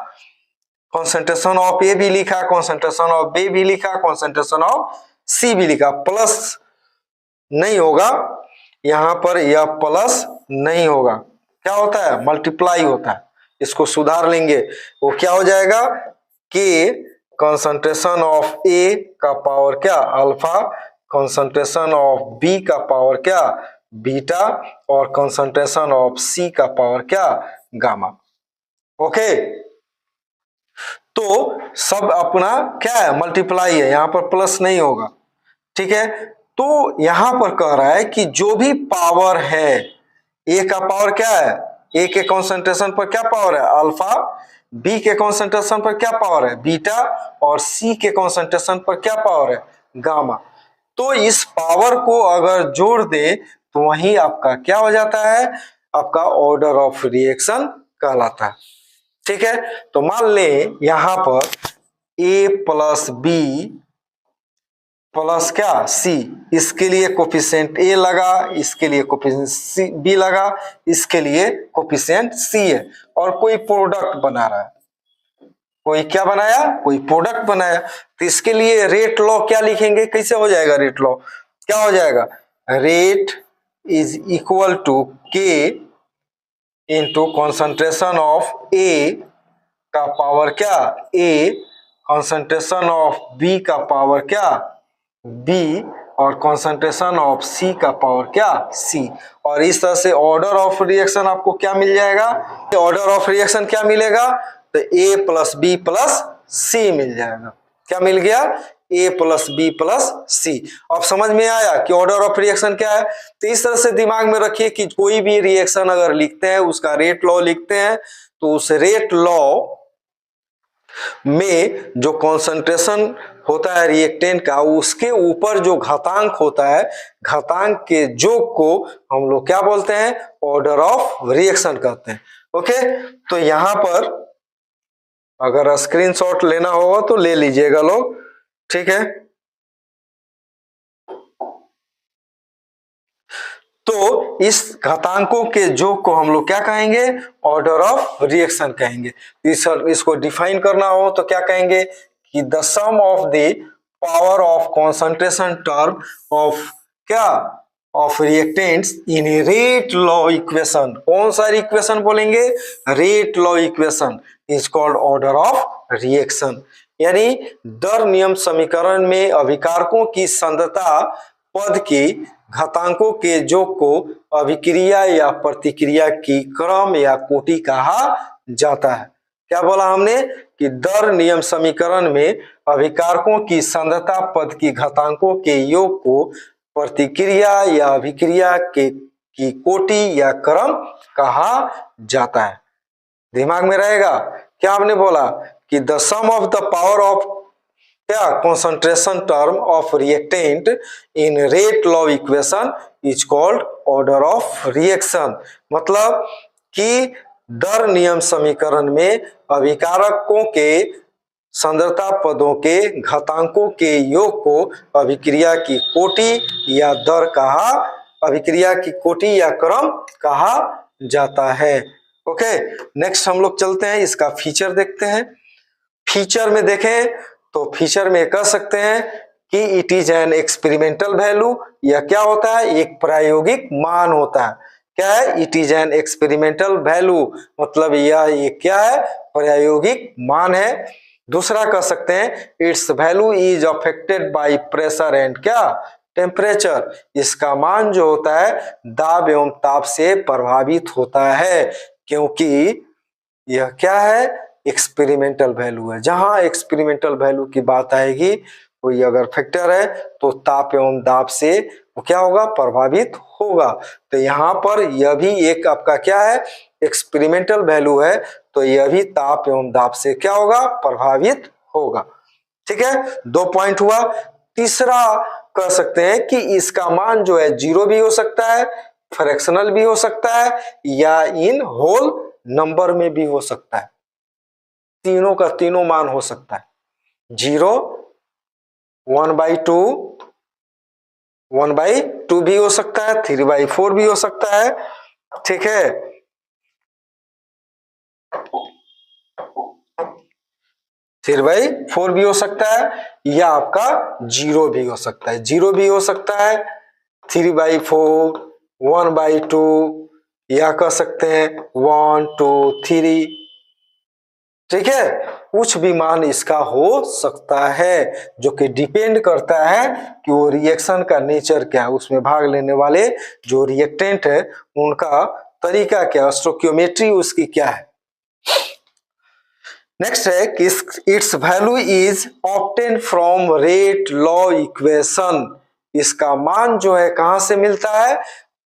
कॉन्सेंट्रेशन ऑफ ए भी लिखा, कॉन्सेंट्रेशन ऑफ बी भी लिखा, कॉन्सेंट्रेशन ऑफ सी भी लिखा, प्लस नहीं होगा यहां पर, यह प्लस नहीं होगा, क्या होता है मल्टीप्लाई होता है, इसको सुधार लेंगे, वो क्या हो जाएगा कि कॉन्सेंट्रेशन ऑफ ए का पावर क्या अल्फा, कॉन्सेंट्रेशन ऑफ बी का पावर क्या बीटा, और कॉन्सेंट्रेशन ऑफ सी का पावर क्या गामा। ओके, तो सब अपना क्या है मल्टीप्लाई है, यहां पर प्लस नहीं होगा, ठीक है। तो यहां पर कह रहा है कि जो भी पावर है, ए का पावर क्या है, ए के कॉन्सेंट्रेशन पर क्या पावर है अल्फा, बी के कॉन्सेंट्रेशन पर क्या पावर है बीटा, और सी के कॉन्सेंट्रेशन पर क्या पावर है गामा। तो इस पावर को अगर जोड़ दे तो वही आपका क्या हो जाता है, आपका ऑर्डर ऑफ रिएक्शन कहलाता है, ठीक है। तो मान लें यहां पर A प्लस बी प्लस क्या सी, इसके लिए कोफिशिएंट A लगा, इसके लिए कोफिशिएंट B लगा, इसके लिए कोफिशिएंट C है, और कोई प्रोडक्ट बना रहा है, कोई क्या बनाया, कोई प्रोडक्ट बनाया। तो इसके लिए रेट लॉ क्या लिखेंगे, कैसे हो जाएगा रेट लॉ, क्या हो जाएगा, रेट इज इक्वल टू के इंटू कॉन्सेंट्रेशन ऑफ ए का पावर क्या A, कॉन्सेंट्रेशन ऑफ B का पावर क्या B, और कॉन्सेंट्रेशन ऑफ C का पावर क्या C। और इस तरह से ऑर्डर ऑफ रिएक्शन आपको क्या मिल जाएगा, ऑर्डर ऑफ रिएक्शन क्या मिलेगा, तो A plus B plus C मिल जाएगा, क्या मिल गया A plus B plus C। अब समझ में आया कि ऑर्डर ऑफ रिएक्शन क्या है। तो इस तरह से दिमाग में रखिए कि कोई भी रिएक्शन अगर लिखते हैं उसका रेट लॉ लिखते हैं, तो उस रेट लॉ में जो कॉन्सेंट्रेशन होता है रिएक्टेंट का, उसके ऊपर जो घातांक होता है, घातांक के योग को हम लोग क्या बोलते हैं, ऑर्डर ऑफ रिएक्शन कहते हैं। ओके, तो यहां पर अगर स्क्रीनशॉट लेना होगा तो ले लीजिएगा लोग, ठीक है। तो इस घातांकों के योग को हम लोग क्या कहेंगे, ऑर्डर ऑफ रिएक्शन कहेंगे। इसको डिफाइन करना हो तो क्या कहेंगे कि the sum of the power of concentration term of क्या, of reactants in rate law equation. कौन सा इक्वेशन बोलेंगे, rate law equation is called order of reaction. यानी दर नियम समीकरण में अभिकारकों की सांद्रता पद की घातांकों के योग को अभिक्रिया या प्रतिक्रिया की क्रम या कोटि कहा जाता है। क्या बोला हमने कि दर नियम समीकरण में अभिकारकों की सांद्रता पद की घातांकों के योग को प्रतिक्रिया या अभिक्रिया की कोटि या क्रम कहा जाता है। दिमाग में रहेगा क्या हमने बोला कि the sum of the power of क्या, concentration term of reactant in rate law equation is called order of reaction. मतलब कि दर नियम समीकरण में अभिकारकों के सांद्रता पदों के घातांकों के योग को अभिक्रिया की कोटि या दर कहा, अभिक्रिया की कोटि या क्रम कहा जाता है। ओके, नेक्स्ट हम लोग चलते हैं, इसका फीचर देखते हैं। फीचर में देखें तो फीचर में कह सकते हैं कि it is an experimental value, यह क्या होता है, एक प्रायोगिक मान होता है। क्या है, it is an experimental value, मतलब यह क्या है, प्रायोगिक मान है। दूसरा कह सकते हैं it's value is affected by pressure and क्या, टेम्परेचर। इसका मान जो होता है दाब एवं ताप से प्रभावित होता है, क्योंकि यह क्या है, एक्सपेरिमेंटल वैल्यू है। जहां एक्सपेरिमेंटल वैल्यू की बात आएगी, कोई अगर फैक्टर है तो ताप एवं दाब से वो क्या होगा, प्रभावित होगा। तो यहाँ पर यह भी एक आपका क्या है, एक्सपेरिमेंटल वैल्यू है, तो यह भी ताप एवं दाब से क्या होगा, प्रभावित होगा। ठीक है, 2 पॉइंट हुआ। तीसरा कह सकते हैं कि इसका मान जो है जीरो भी हो सकता है, फ्रैक्शनल भी हो सकता है, या इन होल नंबर में भी हो सकता है। तीनों का तीनों मान हो सकता है, 0, 1/2, 1/2 भी हो सकता है, 3/4 भी हो सकता है। ठीक है, 3/4 भी हो सकता है, या आपका 0 भी हो सकता है, 0 भी हो सकता है, 3/4, 1/2, या कह सकते हैं 1, 2, 3। ठीक है, कुछ भी मान इसका हो सकता है, जो कि डिपेंड करता है कि वो रिएक्शन का नेचर क्या है, उसमें भाग लेने वाले जो रिएक्टेंट है उनका तरीका क्या, स्टोइकियोमेट्री उसकी क्या है। नेक्स्ट है कि it's value is obtain from rate law equation. इसका मान जो है कहां से मिलता है,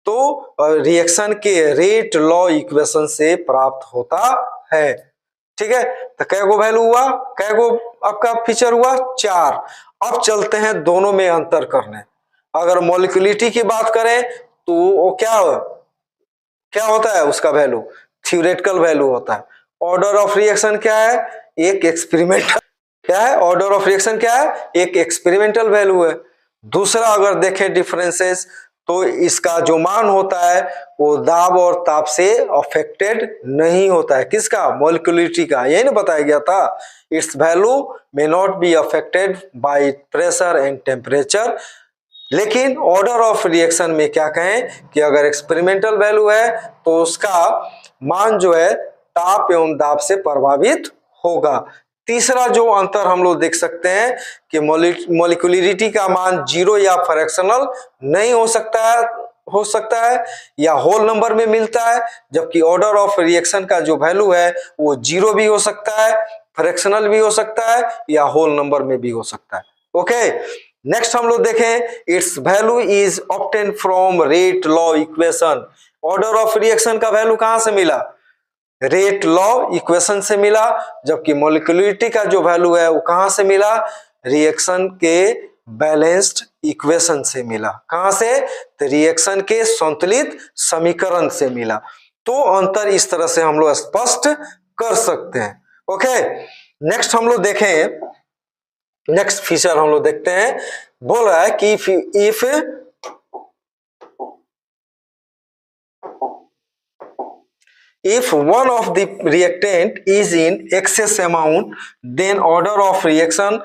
तो रिएक्शन के रेट लॉ इक्वेशन से प्राप्त होता है। ठीक है, तो कै गो वैल्यू हुआ, कै गो आपका फीचर हुआ, 4। अब चलते हैं दोनों में अंतर करने। अगर मॉलिक्यूलिटी की बात करें तो वो क्या होता है, उसका वैल्यू थ्योरेटिकल वैल्यू होता है। ऑर्डर ऑफ रिएक्शन क्या है, एक एक्सपेरिमेंटल, क्या है ऑर्डर ऑफ रिएक्शन, क्या है एक एक्सपेरिमेंटल वैल्यू है। दूसरा अगर देखें डिफरेंसेस, तो इसका जो मान होता है वो दाब और ताप से अफेक्टेड नहीं होता है। किसका, मॉलिक्यूलिटी का, यही ना बताया गया था, it's value may not be affected by pressure and temperature. लेकिन ऑर्डर ऑफ रिएक्शन में क्या कहें कि अगर एक्सपेरिमेंटल वैल्यू है तो उसका मान जो है ताप एवं दाब से प्रभावित होगा। तीसरा जो अंतर हम लोग देख सकते हैं कि मॉलिक्यूलरिटी का मान 0 या फ्रैक्शनल नहीं हो सकता है या होल नंबर में मिलता है, जबकि ऑर्डर ऑफ रिएक्शन का जो वैल्यू है वो 0 भी हो सकता है, फ्रैक्शनल भी हो सकता है, या होल नंबर में भी हो सकता है। ओके, नेक्स्ट हम लोग देखें it's value is obtain from rate law equation. Order of reaction का वैल्यू कहां से मिला, रेट लॉ इक्वेशन से मिला, जबकि मोलिकुलरिटी का जो वैल्यू है वो कहां से मिला, रिएक्शन के बैलेंस्ड इक्वेशन से मिला। कहां से, तो रिएक्शन के संतुलित समीकरण से मिला। तो अंतर इस तरह से हम लोग स्पष्ट कर सकते हैं। ओके, नेक्स्ट हम लोग देखें, नेक्स्ट फीचर हम लोग देखते हैं। बोल रहा है कि if one of the reactant is in excess amount, then order of reaction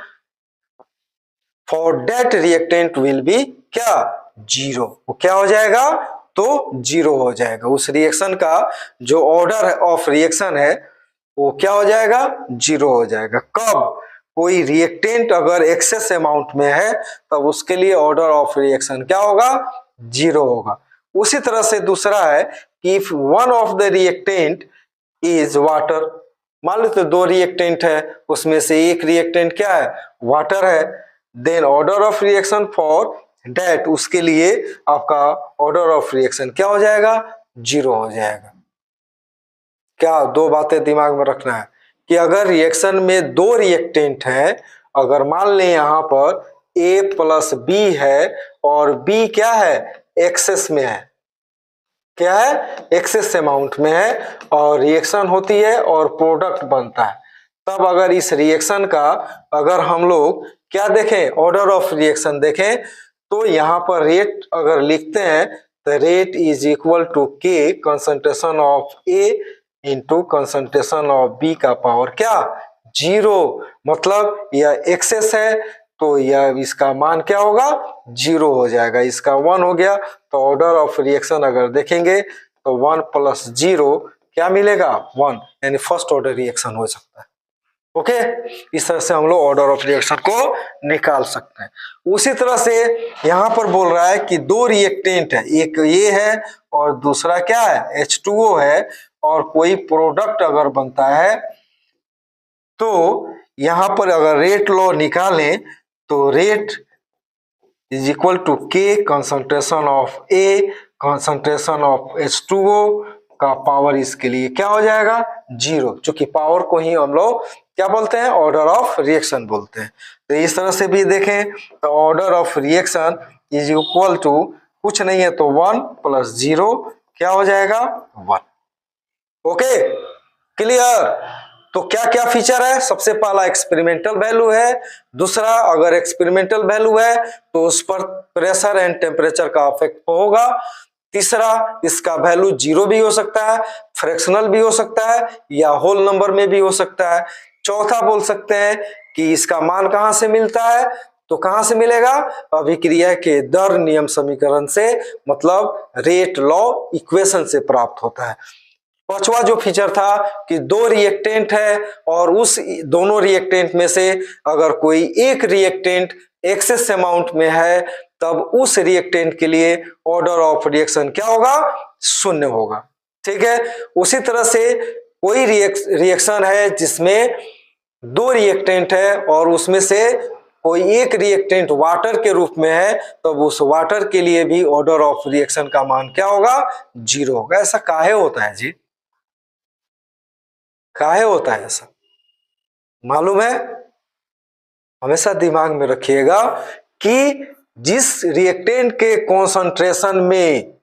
for that reactant will be क्या, जीरो। वो क्या हो जाएगा, तो जीरो हो जाएगा। उस रिएक्शन का जो ऑर्डर ऑफ रिएक्शन है वो क्या हो जाएगा, जीरो हो जाएगा। कब, कोई रिएक्टेंट अगर एक्सेस अमाउंट में है तब उसके लिए ऑर्डर ऑफ रिएक्शन क्या होगा, जीरो होगा। उसी तरह से दूसरा है कि if one of the reactant is water, मान लो तो दो रिएक्टेंट है, उसमें से एक रिएक्टेंट क्या है, वाटर है, then order of reaction for that, उसके लिए आपका ऑर्डर ऑफ रिएक्शन क्या हो जाएगा, जीरो हो जाएगा। क्या, दो बातें दिमाग में रखना है कि अगर रिएक्शन में दो रिएक्टेंट है, अगर मान लें यहां पर A प्लस बी है और B क्या है, एक्सेस में है, क्या है, एक्सेस अमाउंट में है, और रिएक्शन होती है और प्रोडक्ट बनता है। तब अगर इस रिएक्शन का अगर हम लोग क्या देखें, ऑर्डर ऑफ रिएक्शन देखें, तो यहां पर रेट अगर लिखते हैं तो rate is equal to K concentration of A into concentration of B का पावर क्या, जीरो। मतलब यह एक्सेस है तो यह इसका मान क्या होगा, जीरो हो जाएगा। इसका वन हो गया तो ऑर्डर ऑफ रिएक्शन अगर देखेंगे तो वन प्लस जीरो क्या मिलेगा, वन, यानी फर्स्ट ऑर्डर रिएक्शन हो सकता है। ओके, इस तरह से हम लोग ऑर्डर ऑफ रिएक्शन को निकाल सकते हैं। उसी तरह से यहां पर बोल रहा है कि दो रिएक्टेंट है, एक ये है और दूसरा क्या है, H2O है, और कोई प्रोडक्ट अगर बनता है तो यहां पर अगर रेट लॉ निकालें तो rate is equal to K concentration of A concentration of H2O का पावर, इसके लिए क्या हो जाएगा, जीरो। चूंकि पावर को ही हम लोग क्या बोलते हैं, ऑर्डर ऑफ रिएक्शन बोलते हैं। तो इस तरह से भी देखें तो order of reaction is equal to कुछ नहीं है तो वन प्लस जीरो क्या हो जाएगा, वन। Okay, clear. तो क्या क्या फीचर है, सबसे पहला एक्सपेरिमेंटल वैल्यू है, दूसरा अगर एक्सपेरिमेंटल वैल्यू है तो उस पर प्रेशर एंड टेम्परेचर का इफेक्ट होगा, तीसरा इसका वैल्यू जीरो भी हो सकता है, फ्रैक्शनल भी हो सकता है, या होल नंबर में भी हो सकता है, चौथा बोल सकते हैं कि इसका मान कहां से मिलता है, तो कहां से मिलेगा, अभिक्रिया के दर नियम समीकरण से, मतलब रेट लॉ इक्वेशन से प्राप्त होता है। पांचवा जो फीचर था कि दो रिएक्टेंट है और उस दोनों रिएक्टेंट में से अगर कोई एक रिएक्टेंट एक्सेस अमाउंट में है तब उस रिएक्टेंट के लिए ऑर्डर ऑफ रिएक्शन क्या होगा, शून्य होगा। ठीक है, उसी तरह से कोई रिएक्शन है जिसमें दो रिएक्टेंट है और उसमें से कोई एक रिएक्टेंट वाटर के रूप में है, तब उस वाटर के लिए भी ऑर्डर ऑफ रिएक्शन का मान क्या होगा, जीरो होगा। ऐसा काहे होता है जी, काहे होता है ऐसा, मालूम है, हमेशा दिमाग में रखिएगा कि जिस रिएक्टेंट के कॉन्सेंट्रेशन में,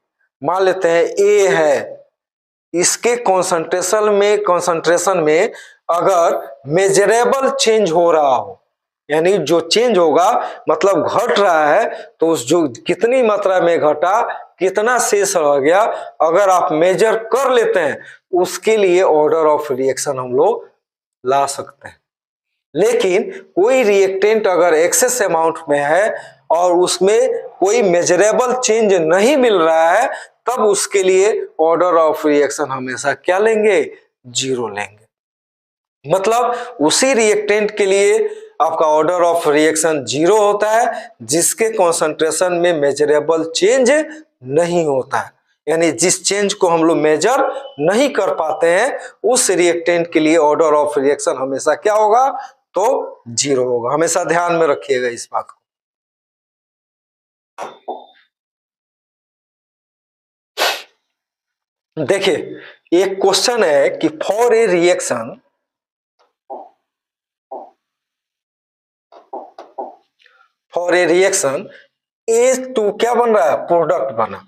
मान लेते हैं ए है, इसके कॉन्सेंट्रेशन में अगर मेजरेबल चेंज हो रहा हो, यानी जो चेंज होगा मतलब घट रहा है, तो उस जो कितनी मात्रा में घटा, कितना शेष रह गया, अगर आप मेजर कर लेते हैं उसके लिए ऑर्डर ऑफ रिएक्शन हम लोग ला सकते हैं। लेकिन कोई रिएक्टेंट अगर एक्सेस अमाउंट में है और उसमें कोई मेजरेबल चेंज नहीं मिल रहा है, तब उसके लिए ऑर्डर ऑफ रिएक्शन हमेशा क्या लेंगे, जीरो लेंगे। मतलब उसी रिएक्टेंट के लिए आपका ऑर्डर ऑफ रिएक्शन जीरो होता है जिसके कॉन्सेंट्रेशन में मेजरेबल चेंज नहीं होता है, यानी जिस चेंज को हम लोग मेजर नहीं कर पाते हैं उस रिएक्टेंट के लिए ऑर्डर ऑफ रिएक्शन हमेशा क्या होगा, तो जीरो होगा। हमेशा ध्यान में रखिएगा इस बात को। देखिए एक क्वेश्चन है कि for a reaction A to क्या बन रहा है, प्रोडक्ट बना।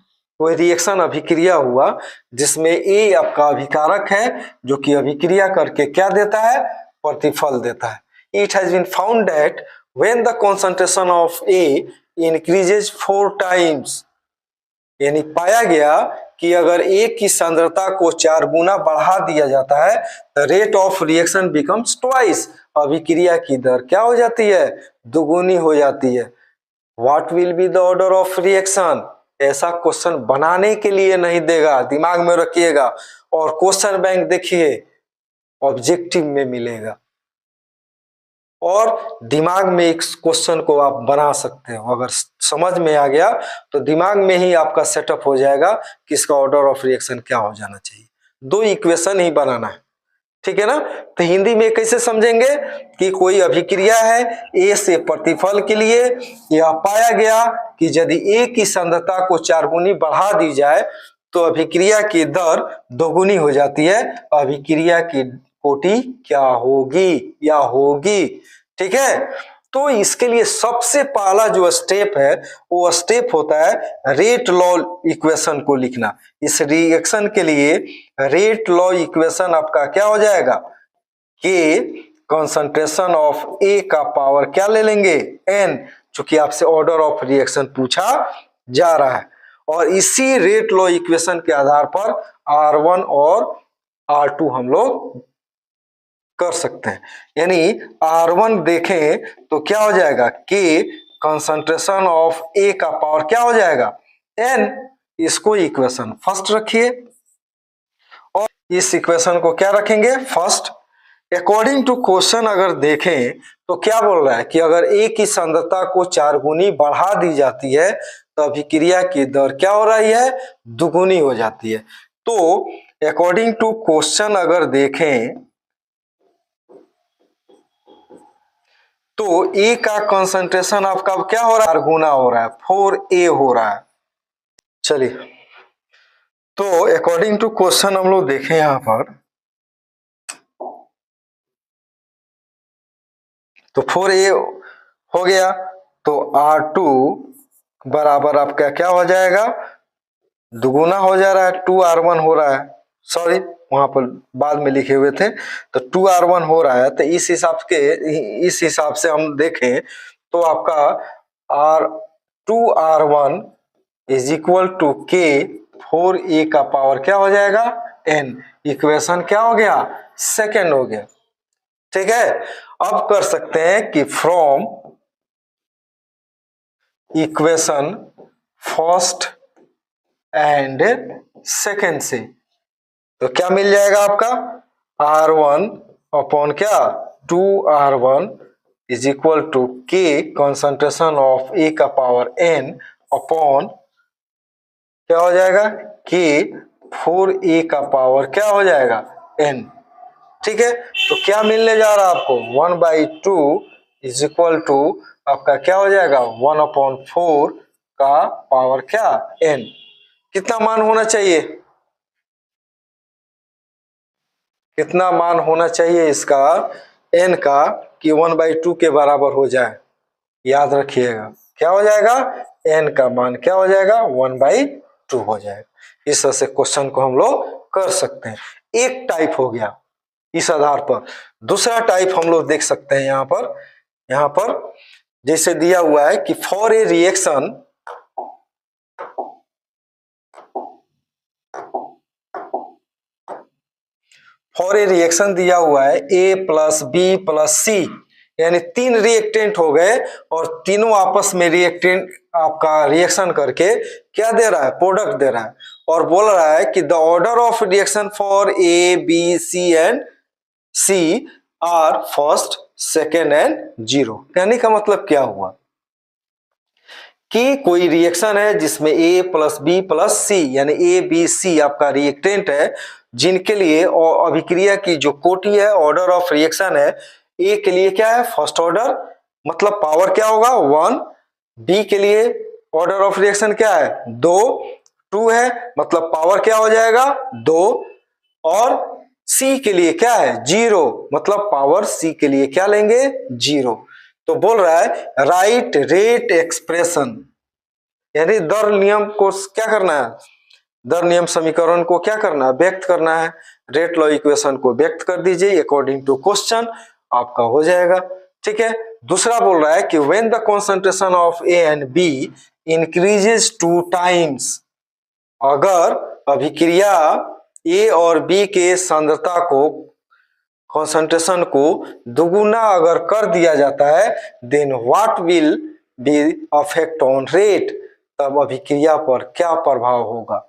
कोई रिएक्शन अभिक्रिया हुआ जिसमें ए आपका अभिकारक है जो कि अभिक्रिया करके क्या देता है, प्रतिफल देता है। It has been found that when the concentration of A increases 4 times, यानी पाया गया कि अगर ए की सांद्रता को 4 गुना बढ़ा दिया जाता है the rate of reaction becomes twice, अभिक्रिया की दर क्या हो जाती है, दुगुनी हो जाती है। What will be the order of reaction, ऐसा क्वेश्चन बनाने के लिए नहीं देगा, दिमाग में रखिएगा। और क्वेश्चन बैंक देखिए ऑब्जेक्टिव में मिलेगा और दिमाग में एक क्वेश्चन को आप बना सकते हो। अगर समझ में आ गया तो दिमाग में ही आपका सेटअप हो जाएगा कि इसका ऑर्डर ऑफ रिएक्शन क्या हो जाना चाहिए। 2 इक्वेशन ही बनाना है, ठीक है ना। तो हिंदी में कैसे समझेंगे कि कोई अभिक्रिया है ए से प्रतिफल के लिए, यह पाया गया कि यदि ए की सांद्रता को 4 गुनी बढ़ा दी जाए तो अभिक्रिया की दर दोगुनी हो जाती है, अभिक्रिया की कोटि क्या होगी या होगी, ठीक है। तो इसके लिए सबसे पहला जो स्टेप है वो स्टेप होता है रेट लॉ इक्वेशन को लिखना। इस रिएक्शन के लिए रेट लॉ इक्वेशन आपका क्या हो जाएगा, कि कंसंट्रेशन ऑफ ए का पावर क्या ले लेंगे, एन, चूंकि आपसे ऑर्डर ऑफ रिएक्शन पूछा जा रहा है। और इसी रेट लॉ इक्वेशन के आधार पर R1 और R2 हम लोग कर सकते हैं। यानी R1 देखें तो क्या हो जाएगा कि कंसंट्रेशन ऑफ ए का पावर क्या हो जाएगा, एन। इसको इक्वेशन फर्स्ट रखिए और इस इक्वेशन को क्या रखेंगे, फर्स्ट। अकॉर्डिंग टू क्वेश्चन अगर देखें तो क्या बोल रहा है कि अगर ए की सांद्रता को 4 गुनी बढ़ा दी जाती है तो अभिक्रिया की दर क्या हो रही है, दुगुनी हो जाती है। तो अकॉर्डिंग टू क्वेश्चन अगर देखें तो ए का कंसंट्रेशन आपका क्या हो रहा है, 4 गुना हो रहा है, 4A हो रहा है। चलिए तो अकॉर्डिंग टू क्वेश्चन हम लोग देखें यहां पर तो 4A हो गया तो R2 बराबर आपका क्या हो जाएगा, दुगुना हो जा रहा है, 2R1 हो रहा है, सॉरी वहां पर बाद में लिखे हुए थे, तो 2R1 हो रहा है। तो इस हिसाब से हम देखें तो आपका R2R1 इज इक्वल टू के 4A का पावर क्या हो जाएगा, n। इक्वेशन क्या हो गया, सेकेंड हो गया, ठीक है। अब कर सकते हैं कि from equation first and second से तो क्या मिल जाएगा आपका, R1 अपॉन क्या 2R1 is equal to K concentration of ए का पावर n अपॉन क्या हो जाएगा, के 4A का पावर क्या हो जाएगा, n, ठीक है। तो क्या मिलने जा रहा है आपको, 1/2 इज इक्वल टू आपका क्या हो जाएगा 1/4 का पावर क्या, n। कितना मान होना चाहिए, कितना मान होना चाहिए इसका n का कि 1/2 के बराबर हो जाए, याद रखिएगा क्या हो जाएगा, n का मान क्या हो जाएगा 1/2 हो जाएगा। इस तरह से क्वेश्चन को हम लोग कर सकते हैं। एक टाइप हो गया इस आधार पर। दूसरा टाइप हम लोग देख सकते हैं यहाँ पर जैसे दिया हुआ है कि फॉर ए रिएक्शन दिया हुआ है A प्लस बी प्लस सी, यानी 3 रिएक्टेंट हो गए और तीनों आपस में रिएक्टेंट आपका रिएक्शन करके क्या दे रहा है, प्रोडक्ट दे रहा है। और बोल रहा है कि the order of reaction for A B C and C are first second and 0। कहने का मतलब क्या हुआ कि कोई रिएक्शन है जिसमें A प्लस बी प्लस सी यानी A B C आपका रिएक्टेंट है, जिनके लिए और अभिक्रिया की जो कोटि है, ऑर्डर ऑफ रिएक्शन है, ए के लिए क्या है फर्स्ट ऑर्डर, मतलब पावर क्या होगा 1, बी के लिए ऑर्डर ऑफ रिएक्शन क्या है 2 है मतलब पावर क्या हो जाएगा 2, और C के लिए क्या है 0, मतलब पावर C के लिए क्या लेंगे 0। तो बोल रहा है राइट रेट एक्सप्रेशन, यानी दर नियम को क्या करना है, दर नियम समीकरण को क्या करना है, व्यक्त करना है। रेट लॉ इक्वेशन को व्यक्त कर दीजिए अकॉर्डिंग टू क्वेश्चन, आपका हो जाएगा। ठीक है, दूसरा बोल रहा है कि when the concentration of A and B increases 2 times, अगर अभिक्रिया ए और बी के सांद्रता को, कंसंट्रेशन को दुगुना अगर कर दिया जाता है, then what will be affect on rate, तब अभिक्रिया पर क्या प्रभाव होगा।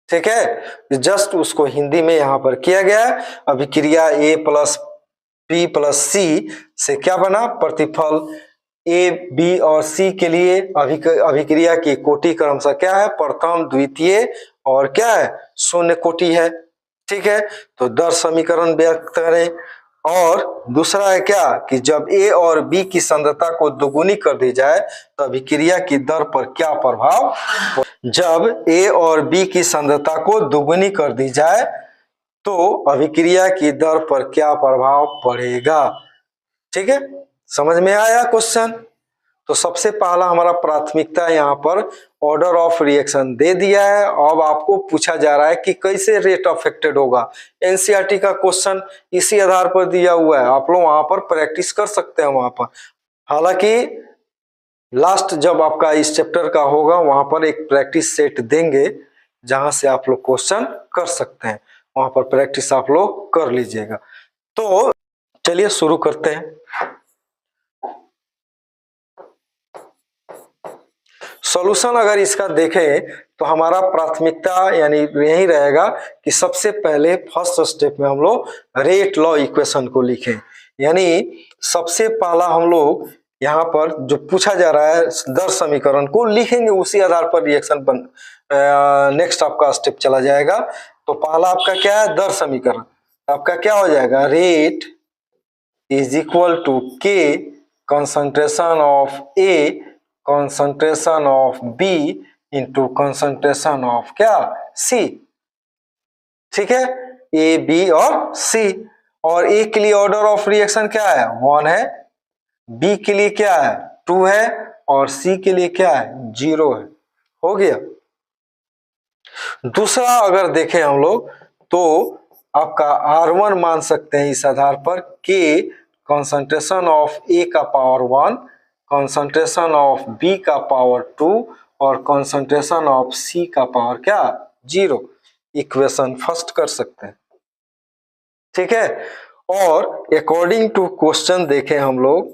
ठीक है, जस्ट उसको हिंदी में यहां पर किया गया है। अभिक्रिया ए प्लस बी प्लस सी से क्या बना, प्रतिफल ए बी और सी के लिए अभिक्रिया की कोटि क्रमशः क्या है, प्रथम द्वितीय और क्या है, शून्य कोटि है। ठीक है, तो दर समीकरण व्यक्त करें। और दूसरा है क्या कि जब ए और बी की सांद्रता को दोगुनी कर दी जाए तो अभिक्रिया की दर पर क्या प्रभाव, जब ए और बी की सांद्रता को दोगुनी कर दी जाए तो अभिक्रिया की दर पर क्या प्रभाव पड़ेगा। ठीक है, समझ में आया क्वेश्चन। तो सबसे पहला हमारा प्राथमिकता यहाँ पर ऑर्डर ऑफ रिएक्शन दे दिया है। अब आपको पूछा जा रहा है कि कैसे रेट अफेक्टेड होगा। एनसीईआरटी का क्वेश्चन इसी आधार पर दिया हुआ है, आप लोग वहां पर प्रैक्टिस कर सकते हैं वहां पर। हालांकि लास्ट जब आपका इस चैप्टर का होगा वहां पर एक प्रैक्टिस सेट देंगे जहां से आप लोग क्वेश्चन कर सकते हैं, वहां पर प्रैक्टिस आप लोग कर लीजिएगा। तो चलिए शुरू करते हैं। सॉल्यूशन अगर इसका देखें तो हमारा प्राथमिकता यानी यही रहेगा कि सबसे पहले फर्स्ट स्टेप में हम लोग रेट लॉ इक्वेशन को लिखें। यानी सबसे पहला हम लोग यहाँ पर जो पूछा जा रहा है दर समीकरण को लिखेंगे, उसी आधार पर रिएक्शन बन नेक्स्ट आपका स्टेप चला जाएगा। तो पहला आपका क्या है, दर समीकरण। आपका क्या हो जाएगा, rate is equal to K concentration of A concentration of B into concentration of क्या, सी। ठीक है, ए बी और सी। और ए के लिए ऑर्डर ऑफ रिएक्शन क्या है, 1 है, बी के लिए क्या है 2 है, और सी के लिए क्या है 0 है। हो गया। दूसरा अगर देखें हम लोग तो आपका R1 मान सकते हैं इस आधार पर के कंसंट्रेशन ऑफ ए का पावर 1, कंसंट्रेशन ऑफ बी का पावर 2 और कंसंट्रेशन ऑफ सी का पावर क्या 0। इक्वेशन फर्स्ट कर सकते हैं। ठीक है, और अकॉर्डिंग टू क्वेश्चन देखें हम लोग,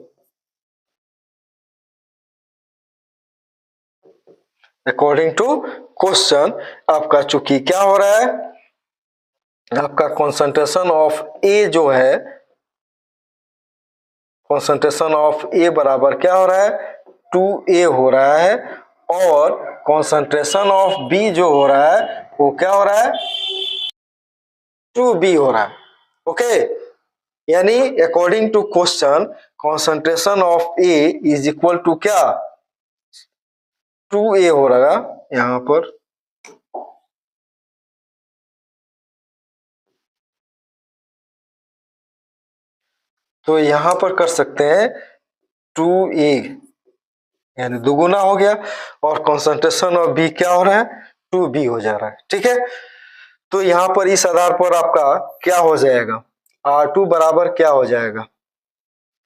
अकॉर्डिंग टू क्वेश्चन आपका चूंकि क्या हो रहा है, आपका कंसंट्रेशन ऑफ ए जो है, कंसंट्रेशन ऑफ ए बराबर क्या हो रहा है 2a हो रहा है, और कंसंट्रेशन ऑफ बी जो हो रहा है वो क्या हो रहा है 2b हो रहा है। ओके, यानी according to question concentration of A is equal to क्या 2a हो रहा है यहां पर। तो यहां पर कर सकते हैं 2a यानी दुगुना हो गया, और कंसंट्रेशन ऑफ बी क्या हो रहा है 2b हो जा रहा है। ठीक है, तो यहां पर इस आधार पर आपका क्या हो जाएगा, R2 बराबर क्या हो जाएगा,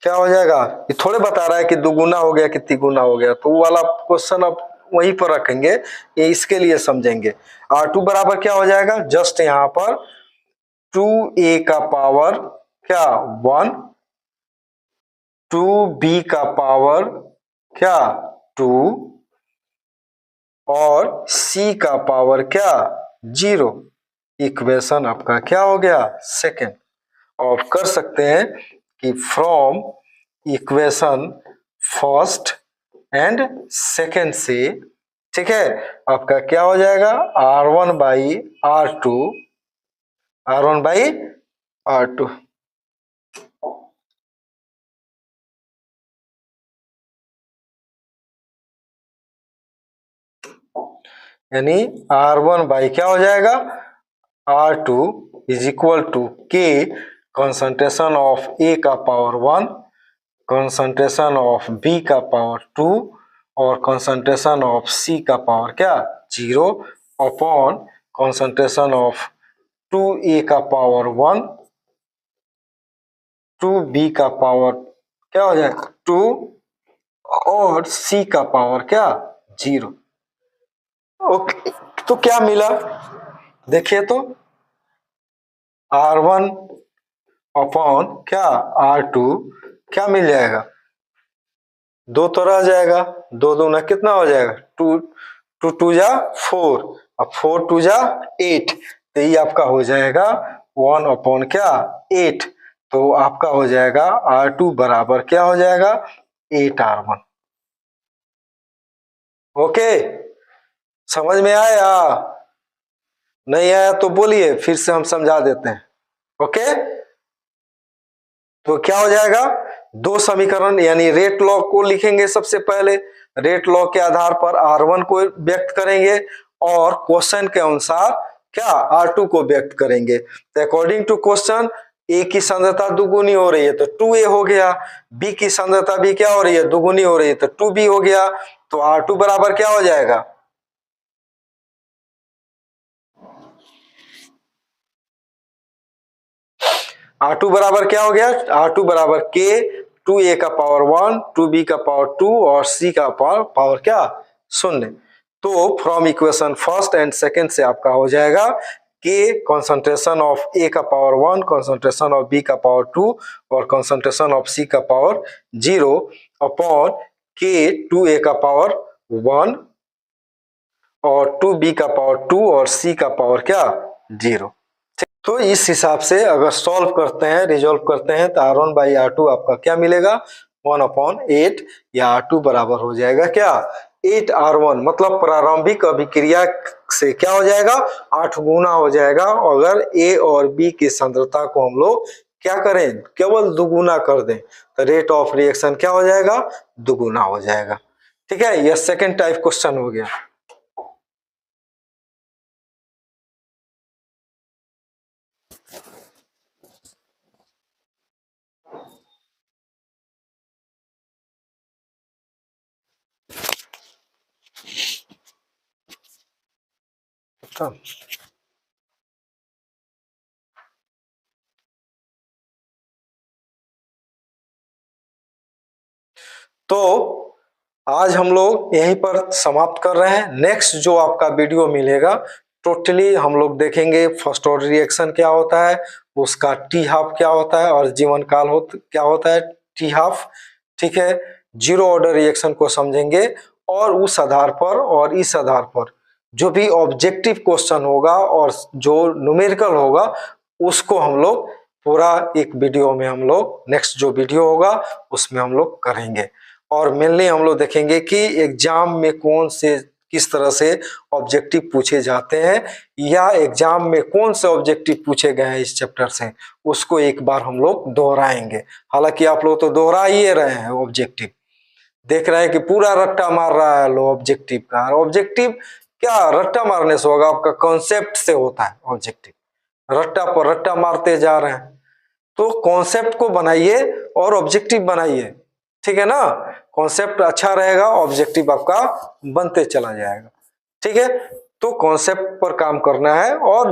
क्या हो जाएगा, ये थोड़े बता रहा है कि दुगुना हो गया कि तिगुना हो गया, तो वो वाला क्वेश्चन आप वहीं पर रखेंगे, ये इसके लिए समझेंगे। R2 बराबर क्या हो जाएगा, जस्ट यहां पर 2a का पावर क्या 1, 2b का पावर क्या 2 और c का पावर क्या 0। इक्वेशन आपका क्या हो गया सेकेंड। और कर सकते हैं कि from equation first and second से, ठीक है, आपका क्या हो जाएगा R1 by R2, R1 by R2। यानी R1 बाई क्या हो जाएगा R2 is equal to K concentration of A का पावर 1, कंसंट्रेशन ऑफ B का पावर 2 और कंसंट्रेशन ऑफ C का पावर क्या 0 अपॉन कंसंट्रेशन ऑफ 2A का पावर 1, 2B का पावर क्या हो जाएगा 2 और C का पावर क्या 0। ओके, तो क्या मिला देखिए तो R1 अपॉन क्या R2 क्या मिल जाएगा, दो तो रह जाएगा, दो दूना कितना हो जाएगा 2, 2 2 जा 4, अब 4 2 जा 8, तो ये आपका हो जाएगा 1 अपॉन क्या 8, तो आपका हो जाएगा R2 बराबर क्या हो जाएगा 8R1। ओके, समझ में आया, नहीं आया तो बोलिए फिर से हम समझा देते हैं। ओके, तो क्या हो जाएगा, दो समीकरण यानी रेट लॉ को लिखेंगे सबसे पहले, रेट लॉ के आधार पर R1 को व्यक्त करेंगे और क्वेश्चन के अनुसार क्या R2 को व्यक्त करेंगे। तो अकॉर्डिंग टू क्वेश्चन A की सांद्रता दुगुनी हो रही है तो 2A हो गया, B की सांद्रता भी क्या हो रही है दुगुनी हो रही है तो 2B हो गया, तो R2 बराबर क्या हो जाएगा, R2 बराबर क्या हो गया, R2 बराबर K 2A का पावर 1, 2B का पावर 2 और C का पावर क्या 0। तो from equation first and second से आपका हो जाएगा K कंसंट्रेशन ऑफ A का पावर 1, कंसंट्रेशन ऑफ B का पावर 2 और कंसंट्रेशन ऑफ C का पावर 0 अपॉन K 2A का पावर 1 और 2B का पावर 2 और C का पावर क्या 0। तो इस हिसाब से अगर सॉल्व करते हैं रिजोल्व करते हैं तो R1 बाई R2 आपका क्या मिलेगा 1 अपॉन 8, या R2 बराबर हो जाएगा क्या 8R1, मतलब प्रारंभिक अभिक्रिया से क्या हो जाएगा 8 गुना हो जाएगा। अगर A और B की सांद्रता को हम लोग क्या करें केवल दुगुना कर दें तो रेट ऑफ रिएक्शन क्या हो जाएगा दुगुना हो जाएगा। ठीक है, यह सेकेंड टाइप क्वेश्चन हो गया। तो आज हम लोग यहीं पर समाप्त कर रहे हैं। नेक्स्ट जो आपका वीडियो मिलेगा टोटली हम लोग देखेंगे फर्स्ट ऑर्डर रिएक्शन क्या होता है, उसका टी हाफ क्या होता है और जीवन काल क्या होता है टी हाफ। ठीक है, जीरो ऑर्डर रिएक्शन को समझेंगे और उस आधार पर और इस आधार पर जो भी ऑब्जेक्टिव क्वेश्चन होगा और जो न्यूमेरिकल होगा उसको हम लोग पूरा एक वीडियो में हम लोग नेक्स्ट जो वीडियो होगा उसमें हम लोग करेंगे। और मेनली हम लोग देखेंगे कि एग्जाम में कौन से किस तरह से ऑब्जेक्टिव पूछे जाते हैं या एग्जाम में कौन से ऑब्जेक्टिव पूछे गए हैं इस चैप्टर से, उसको एक बार हम लोग दोहराएंगे। हालांकि आप लोग तो दोहरा ही रहे हैं, ऑब्जेक्टिव देख रहे हैं कि पूरा रट्टा मार रहा है लो ऑब्जेक्टिव का। ऑब्जेक्टिव क्या रट्टा मारने से होगा, आपका कॉन्सेप्ट से होता है ऑब्जेक्टिव, रट्टा पर रट्टा मारते जा रहे हैं। तो कॉन्सेप्ट को बनाइए और ऑब्जेक्टिव बनाइए, ठीक है ना, कॉन्सेप्ट अच्छा रहेगा ऑब्जेक्टिव आपका बनते चला जाएगा। ठीक है, तो कॉन्सेप्ट पर काम करना है। और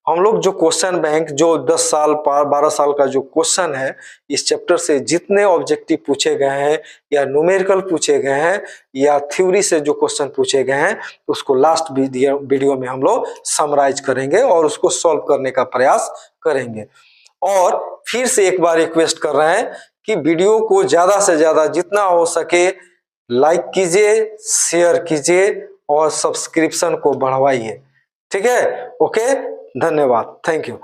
हम लोग जो क्वेश्चन बैंक जो 10 साल 12 साल का जो क्वेश्चन है इस चैप्टर से जितने ऑब्जेक्टिव पूछे गए हैं या न्यूमेरिकल पूछे गए हैं या थ्योरी से जो क्वेश्चन पूछे गए हैं उसको लास्ट वीडियो में हम लोग समराइज करेंगे और उसको सॉल्व करने का प्रयास करेंगे। और फिर से एक बार रिक्वेस्ट कर रहे हैं कि वीडियो को ज्यादा से ज्यादा जितना हो सके लाइक कीजिए, शेयर कीजिए और सब्सक्रिप्शन को बढ़वाइए। ठीक है, ओके, धन्यवाद, थैंक यू।